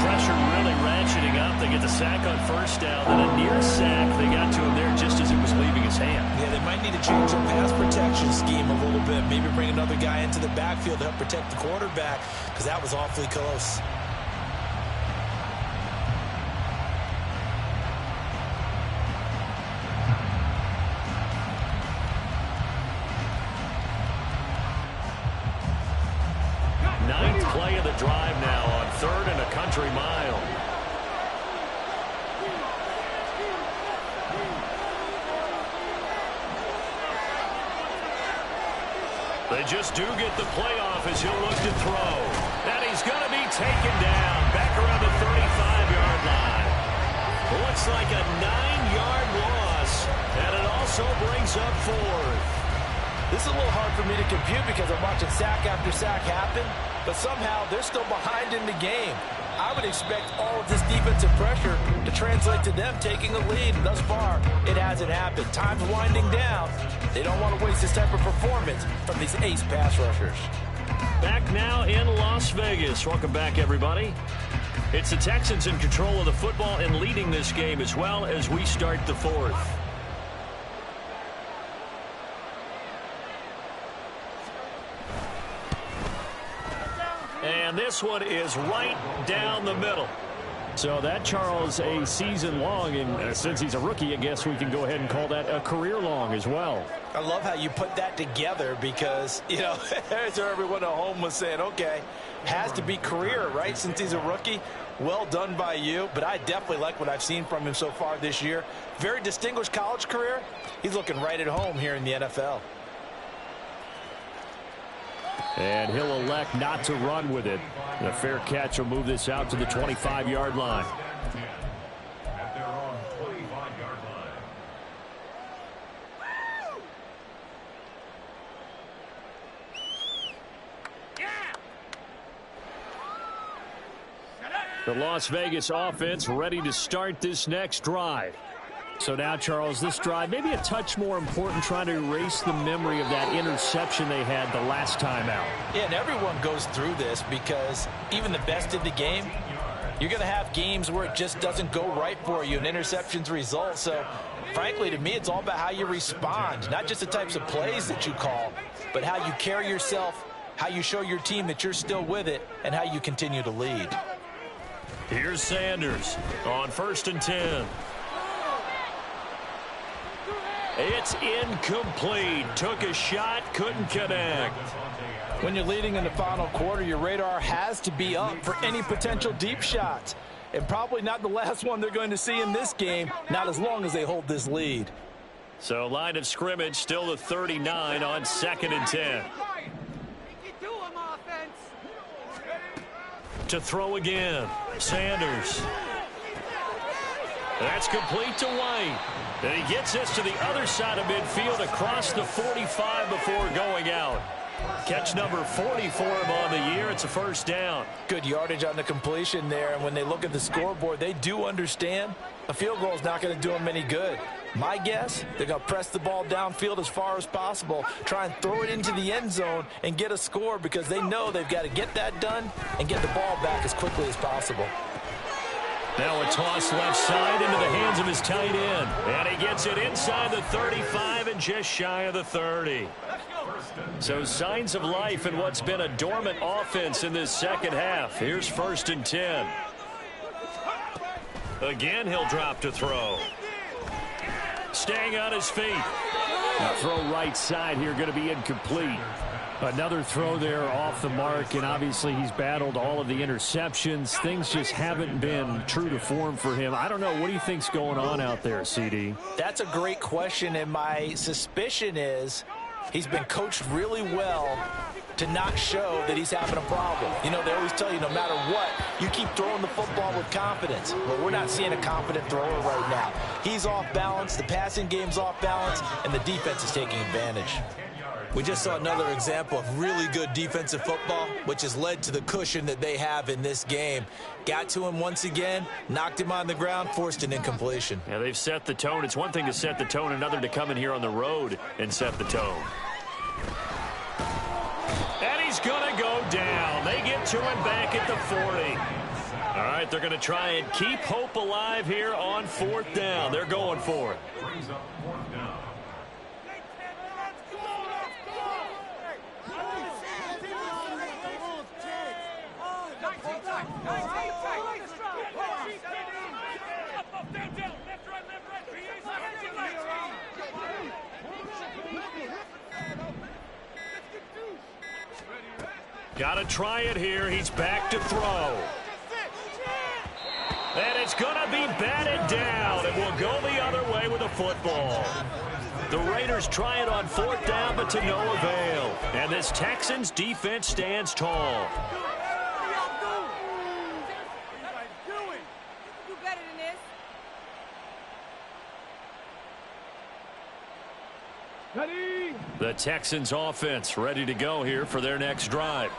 Speaker 1: Pressure really ratcheting up. They get the sack on first down. Then a near sack. They got to him there just as it was leaving his hand.
Speaker 3: Yeah, they might need to change their pass protection scheme a little bit. Maybe bring another guy into the backfield to help protect the quarterback, because that was awfully close.
Speaker 1: Play of the drive now on 3rd and a country mile. They just do get the playoff as he'll look to throw. And he's going to be taken down back around the 35-yard line. Looks like a 9-yard loss, and it also brings up 4th.
Speaker 2: This is a little hard for me to compute because I'm watching sack after sack happen, but somehow they're still behind in the game. I would expect all of this defensive pressure to translate to them taking a lead. And thus far, it hasn't happened. Time's winding down. They don't want to waste this type of performance from these ace pass rushers.
Speaker 1: Back now in Las Vegas. Welcome back, everybody. It's the Texans in control of the football and leading this game as well as we start the 4th. And this one is right down the middle. So that, Charles, a season long, and since he's a rookie, I guess we can go ahead and call that a career long as well.
Speaker 2: I love how you put that together because, you know, as everyone at home was saying, okay, has to be career, right, since he's a rookie. Well done by you, but I definitely like what I've seen from him so far this year. Very distinguished college career. He's looking right at home here in the NFL.
Speaker 1: And he'll elect not to run with it. A fair catch will move this out to the 25-yard line. The Las Vegas offense ready to start this next drive. So now, Charles, this drive maybe a touch more important, trying to erase the memory of that interception they had the last time out.
Speaker 2: Yeah, and everyone goes through this because even the best in the game, you're going to have games where it just doesn't go right for you and interceptions result. So, frankly, to me, it's all about how you respond, not just the types of plays that you call, but how you carry yourself, how you show your team that you're still with it, and how you continue to lead.
Speaker 1: Here's Sanders on 1st and 10. It's incomplete. Took a shot, couldn't connect.
Speaker 2: When you're leading in the final quarter, your radar has to be up for any potential deep shots. And probably not the last one they're going to see in this game, not as long as they hold this lead.
Speaker 1: So line of scrimmage still the 39 on 2nd and 10. To throw again, Sanders. That's complete to White. And he gets this to the other side of midfield across the 45 before going out. Catch number 40 for him on the year. It's a first down.
Speaker 2: Good yardage on the completion there. And when they look at the scoreboard, they do understand a field goal is not going to do them any good. My guess, they're going to press the ball downfield as far as possible, try and throw it into the end zone and get a score because they know they've got to get that done and get the ball back as quickly as possible.
Speaker 1: Now a toss left side into the hands of his tight end. And he gets it inside the 35 and just shy of the 30. So signs of life in what's been a dormant offense in this second half. Here's 1st and 10. Again, he'll drop to throw. Staying on his feet. Now throw right side here, going to be incomplete. Another throw there off the mark, and obviously he's battled all of the interceptions. Things just haven't been true to form for him. I don't know. What do you think's going on out there, CD?
Speaker 2: That's a great question, and my suspicion is he's been coached really well to not show that he's having a problem. You know, they always tell you no matter what, you keep throwing the football with confidence. Well, we're not seeing a confident thrower right now. He's off balance, the passing game's off balance, and the defense is taking advantage. We just saw another example of really good defensive football, which has led to the cushion that they have in this game. Got to him once again, knocked him on the ground, forced an incompletion.
Speaker 1: Yeah, they've set the tone. It's one thing to set the tone, another to come in here on the road and set the tone. And he's going to go down. They get to him back at the 40. All right, they're going to try and keep hope alive here on 4th down. They're going for it. Got to try it here. He's back to throw. And it's going to be batted down. It will go the other way with the football. The Raiders try it on 4th down, but to no avail. And this Texans defense stands tall. The Texans offense ready to go here for their next drive.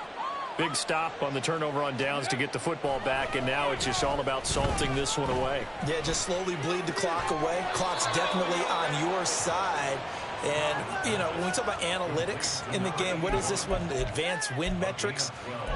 Speaker 1: Big stop on the turnover on downs to get the football back, and now it's just all about salting this one away.
Speaker 2: Yeah, just slowly bleed the clock away. Clock's definitely on your side. And, you know, when we talk about analytics in the game, what is this one? The advanced win metrics?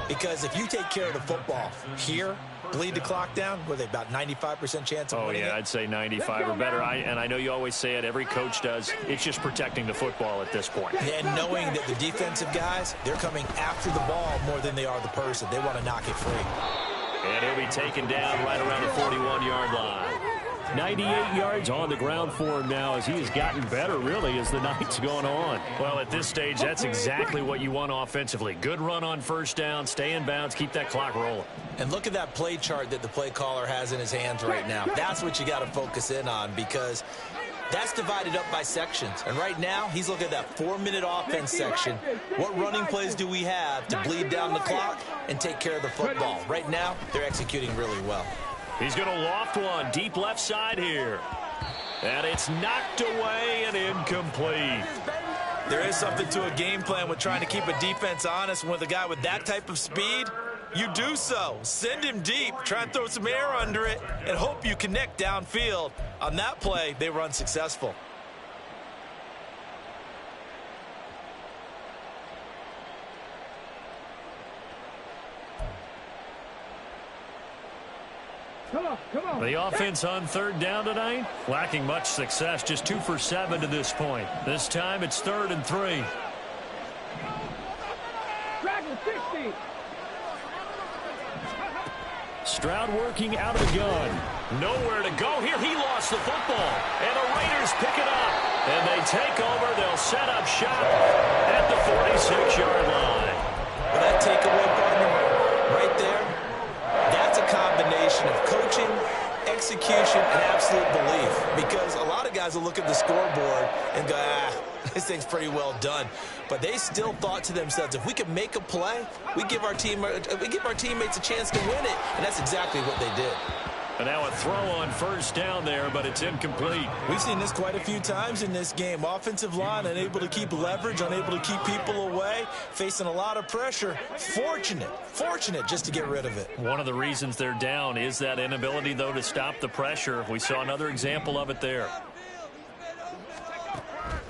Speaker 2: Because if you take care of the football here, bleed the clock down, what are they, about 95% chance of winning it?
Speaker 1: I'd say 95 or better. And I know you always say it, every coach does. It's just protecting the football at this point.
Speaker 2: And knowing that the defensive guys, they're coming after the ball more than they are the person. They want to knock it free.
Speaker 1: And he'll be taken down right around the 41-yard line. 98 yards on the ground for him now as he has gotten better, really, as the night's going on. Well, at this stage, that's exactly what you want offensively. Good run on 1st down, stay in bounds, keep that clock rolling.
Speaker 2: And look at that play chart that the play caller has in his hands right now. That's what you got to focus in on because that's divided up by sections. And right now, he's looking at that 4-minute offense section. What running plays do we have to bleed down the clock and take care of the football? Right now, they're executing really well.
Speaker 1: He's going to loft one deep left side here. And it's knocked away and incomplete.
Speaker 2: There is something to a game plan with trying to keep a defense honest. With a guy with that type of speed, you do so. Send him deep, try and throw some air under it, and hope you connect downfield. On that play, they were unsuccessful.
Speaker 4: Come on.
Speaker 1: The offense on 3rd down tonight, lacking much success, just 2 for 7 to this point. This time it's 3rd and 3. Stroud working out of the gun. Nowhere to go here. He lost the football. And the Raiders pick it up. And they take over. They'll set up shop at the 46-yard line.
Speaker 2: Well, that takeaway, partner, right there, that's a combination of coaching, execution, and absolute belief. Because a lot of guys will look at the scoreboard and go, this thing's pretty well done. But they still thought to themselves, if we can make a play, we give our teammates a chance to win it. And that's exactly what they did.
Speaker 1: And now a throw on first down there, but it's incomplete.
Speaker 2: We've seen this quite a few times in this game. Offensive line unable to keep leverage, unable to keep people away, facing a lot of pressure. Fortunate just to get rid of it.
Speaker 1: One of the reasons they're down is that inability, though, to stop the pressure. We saw another example of it there.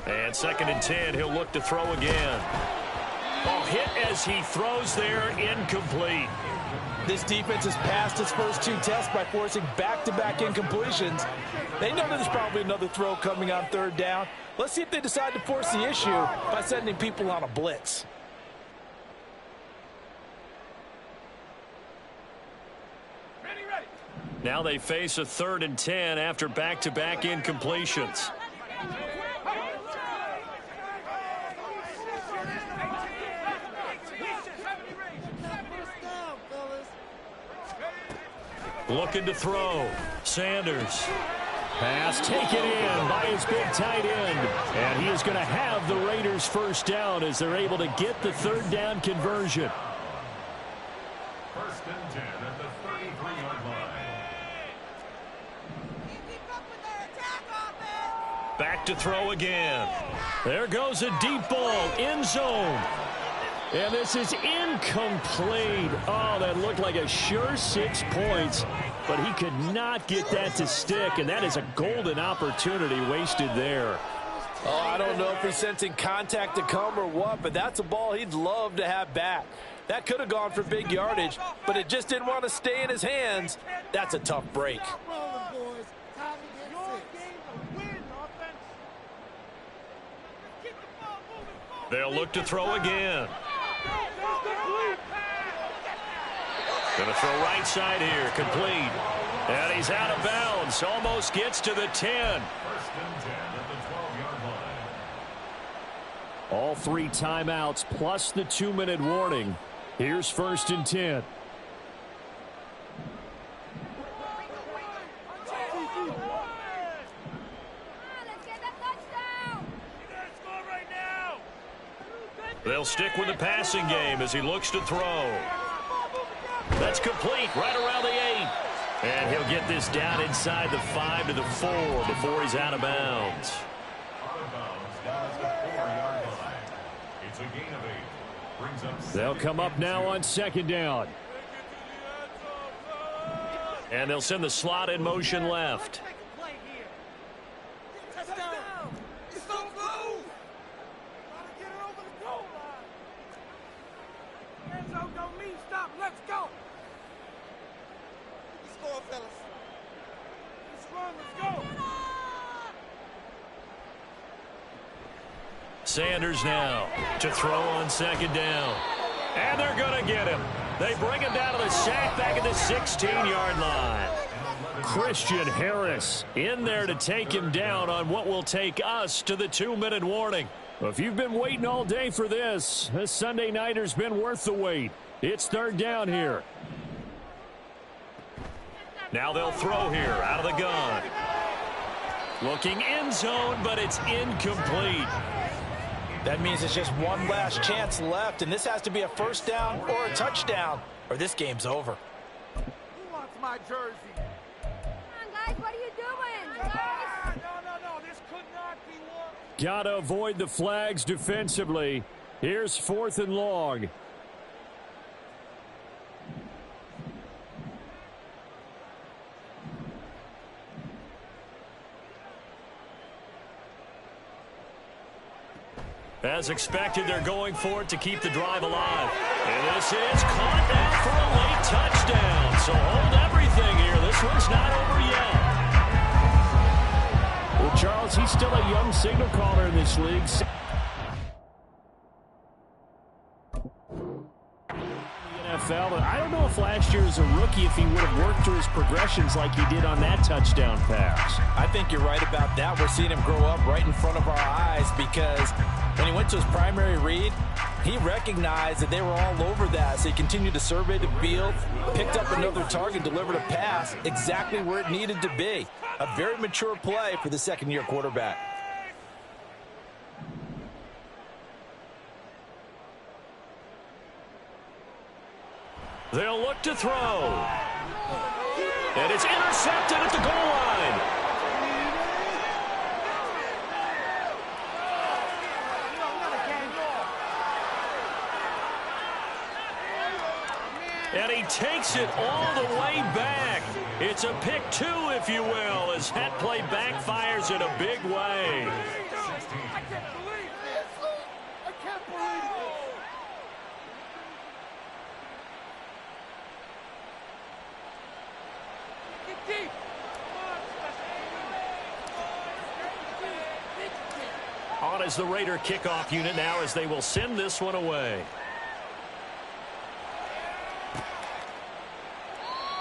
Speaker 1: And 2nd and 10, he'll look to throw again. Oh, hit as he throws there, incomplete.
Speaker 2: This defense has passed its first 2 tests by forcing back-to-back incompletions. They know there's probably another throw coming on 3rd down. Let's see if they decide to force the issue by sending people on a blitz.
Speaker 1: Now they face a 3rd and 10 after back-to-back incompletions. Looking to throw. Sanders. Pass taken in by his big tight end. And he is going to have the Raiders first down as they're able to get the 3rd down conversion.
Speaker 5: 1st and 10 at the 33-yard line.
Speaker 1: Back to throw again. There goes a deep ball. End zone. And this is incomplete. Oh, that looked like a sure 6 points. But he could not get that to stick. And that is a golden opportunity wasted there.
Speaker 2: Oh, I don't know if he's sensing contact to come or what, but that's a ball he'd love to have back. That could have gone for big yardage, but it just didn't want to stay in his hands. That's a tough break.
Speaker 1: They'll look to throw again. Going to throw right side here, complete. And he's out of bounds, almost gets to the 10.
Speaker 5: 1st and 10 at the 12-yard line.
Speaker 1: All 3 timeouts plus the 2-minute warning. Here's 1st and 10. They'll stick with the passing game as he looks to throw. That's complete right around the 8. And he'll get this down inside the 5 to the 4 before he's out of bounds.
Speaker 5: Out of bounds down at the 4-yard line. It's a gain of 8. Brings up
Speaker 1: They'll come up now on 2nd down. And they'll send the slot in motion left. Sanders now to throw on 2nd down. And they're going to get him. They bring him down to the sack back at the 16-yard line. Christian Harris in there to take him down on what will take us to the 2-minute warning. If you've been waiting all day for this Sunday nighter's been worth the wait. It's 3rd down here. Now they'll throw here out of the gun. Looking end zone, but it's incomplete.
Speaker 2: That means it's just one last chance left, and this has to be a 1st down or a touchdown, or this game's over.
Speaker 4: Who wants my jersey?
Speaker 6: Come on, guys, what are you doing?
Speaker 4: No, this could not be one.
Speaker 1: Gotta avoid the flags defensively. Here's 4th and long. As expected, they're going for it to keep the drive alive. And this is caught now for a late touchdown. So hold everything here. This one's not over yet. Well, Charles, he's still a young signal caller in this league. NFL. I don't know if last year as a rookie if he would have worked through his progressions like he did on that touchdown pass.
Speaker 2: I think you're right about that. We're seeing him grow up right in front of our eyes because when he went to his primary read, he recognized that they were all over that. So he continued to survey the field, picked up another target, delivered a pass exactly where it needed to be. A very mature play for the second-year quarterback.
Speaker 1: They'll look to throw. And it's intercepted at the goal line. And he takes it all the way back. It's a pick 2, if you will, as that play backfires in a big way.
Speaker 4: I can't believe this. I can't believe this. Get deep.
Speaker 1: On as the Raider kickoff unit now as they will send this one away.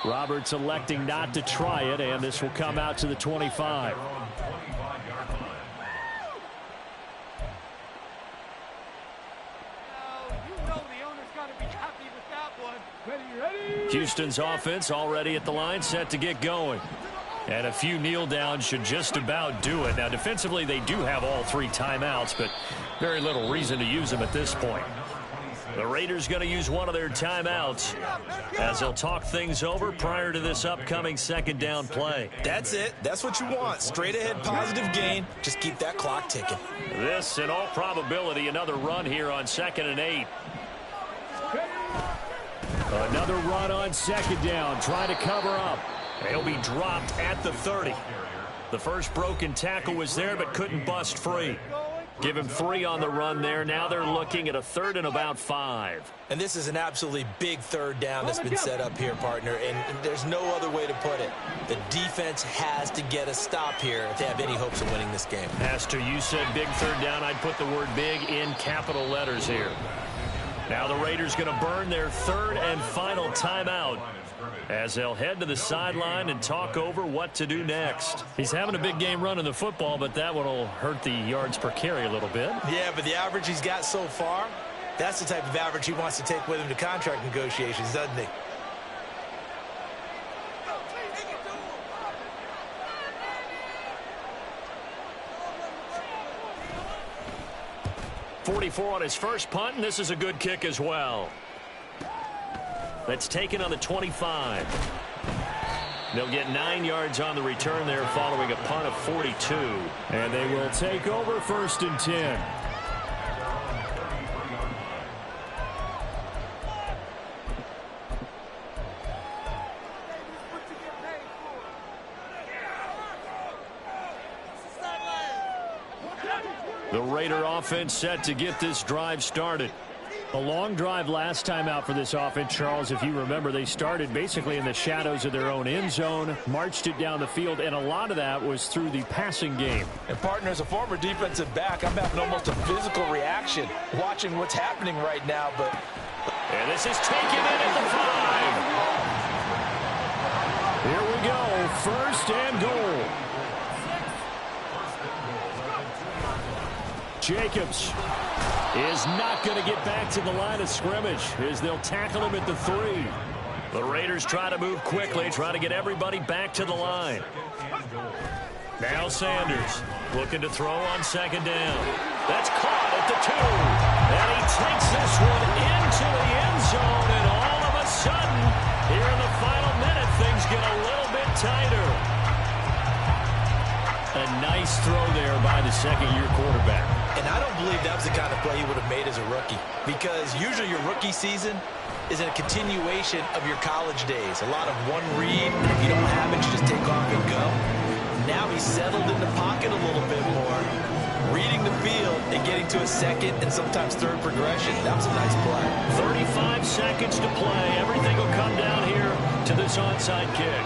Speaker 1: Roberts electing not to try it, and this will come out to the 25. Houston's offense already at the line, set to get going. And a few kneel downs should just about do it. Now, defensively, they do have all 3 timeouts, but very little reason to use them at this point. The Raiders going to use one of their timeouts as they'll talk things over prior to this upcoming second down play.
Speaker 2: That's it. That's what you want. Straight ahead positive gain. Just keep that clock ticking.
Speaker 1: This, in all probability, another run here on 2nd and 8. Another run on 2nd down, trying to cover up. He'll be dropped at the 30. The first broken tackle was there, but couldn't bust free. Give him 3 on the run there. Now they're looking at a 3rd and about 5.
Speaker 2: And this is an absolutely big 3rd down that's been set up here, partner, and there's no other way to put it. The defense has to get a stop here if they have any hopes of winning this game.
Speaker 1: Pastor, you said big 3rd down. I'd put the word big in capital letters here. Now the Raiders going to burn their 3rd and final timeout as they'll head to the sideline and talk over what to do next. He's having a big game running the football, but that one will hurt the yards per carry a little bit.
Speaker 2: Yeah, but the average he's got so far, that's the type of average he wants to take with him to contract negotiations, doesn't he?
Speaker 1: .44 on his first punt, and this is a good kick as well. That's taken on the 25. They'll get 9 yards on the return there following a punt of 42. And they will take over 1st and 10. The Raider offense set to get this drive started. A long drive last time out for this offense, Charles. If you remember, they started basically in the shadows of their own end zone, marched it down the field, and a lot of that was through the passing game.
Speaker 2: And, partner, as a former defensive back, I'm having almost a physical reaction watching what's happening right now. But
Speaker 1: and this is taken in at the 5. Here we go, 1st and goal. Jacobs is not going to get back to the line of scrimmage as they'll tackle him at the 3. The Raiders try to move quickly, try to get everybody back to the line. Now Sanders looking to throw on 2nd down. That's caught at the 2. And he takes this one into the end zone, and all of a sudden, here in the final minute, things get a little bit tighter. A nice throw there by the 2nd-year quarterback.
Speaker 2: And I don't believe that was the kind of play he would have made as a rookie, because usually your rookie season is a continuation of your college days. A lot of one read. If you don't have it, you just take off and go. Now he's settled in the pocket a little bit more, reading the field and getting to a 2nd and sometimes 3rd progression. That was a nice play.
Speaker 1: 35 seconds to play. Everything will come down here to this onside kick.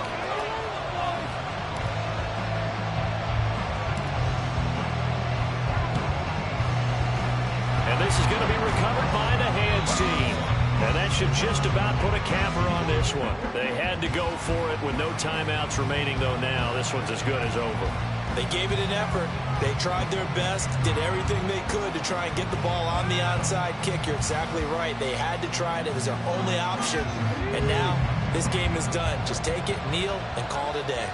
Speaker 1: And this is going to be recovered by the hands team. And that should just about put a capper on this one. They had to go for it with no timeouts remaining, though now this one's as good as over.
Speaker 2: They gave it an effort. They tried their best, did everything they could to try and get the ball on the onside kick. You're exactly right. They had to try it. It was their only option. And now this game is done. Just take it, kneel, and call it a day.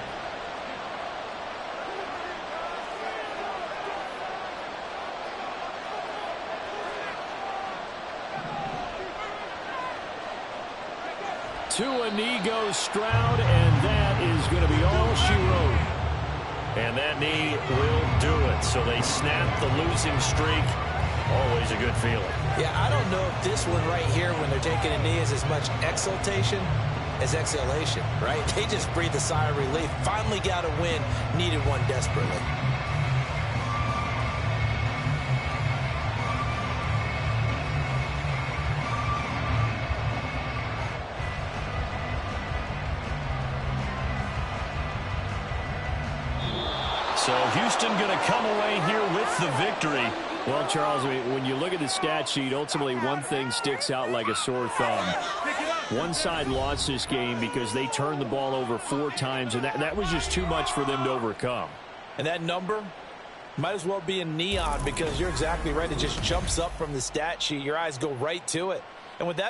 Speaker 2: To a knee goes Stroud, and that
Speaker 1: is going to be all she wrote.
Speaker 7: And that knee will do it. So they snap the losing streak. Always a good feeling.
Speaker 3: Yeah, I don't know if this one right here, when they're taking a knee, is as much exultation as exhalation, right? They just breathed a sigh of relief. Finally got a win. Needed one desperately.
Speaker 1: So Houston going to come away here with the victory. Well, Charles, I mean, when you look at the stat sheet, ultimately one thing sticks out like a sore thumb. One side lost this game because they turned the ball over 4 times, and that was just too much for them to overcome.
Speaker 2: And that number might as well be in neon, because you're exactly right. It just jumps up from the stat sheet. Your eyes go right to it. And with that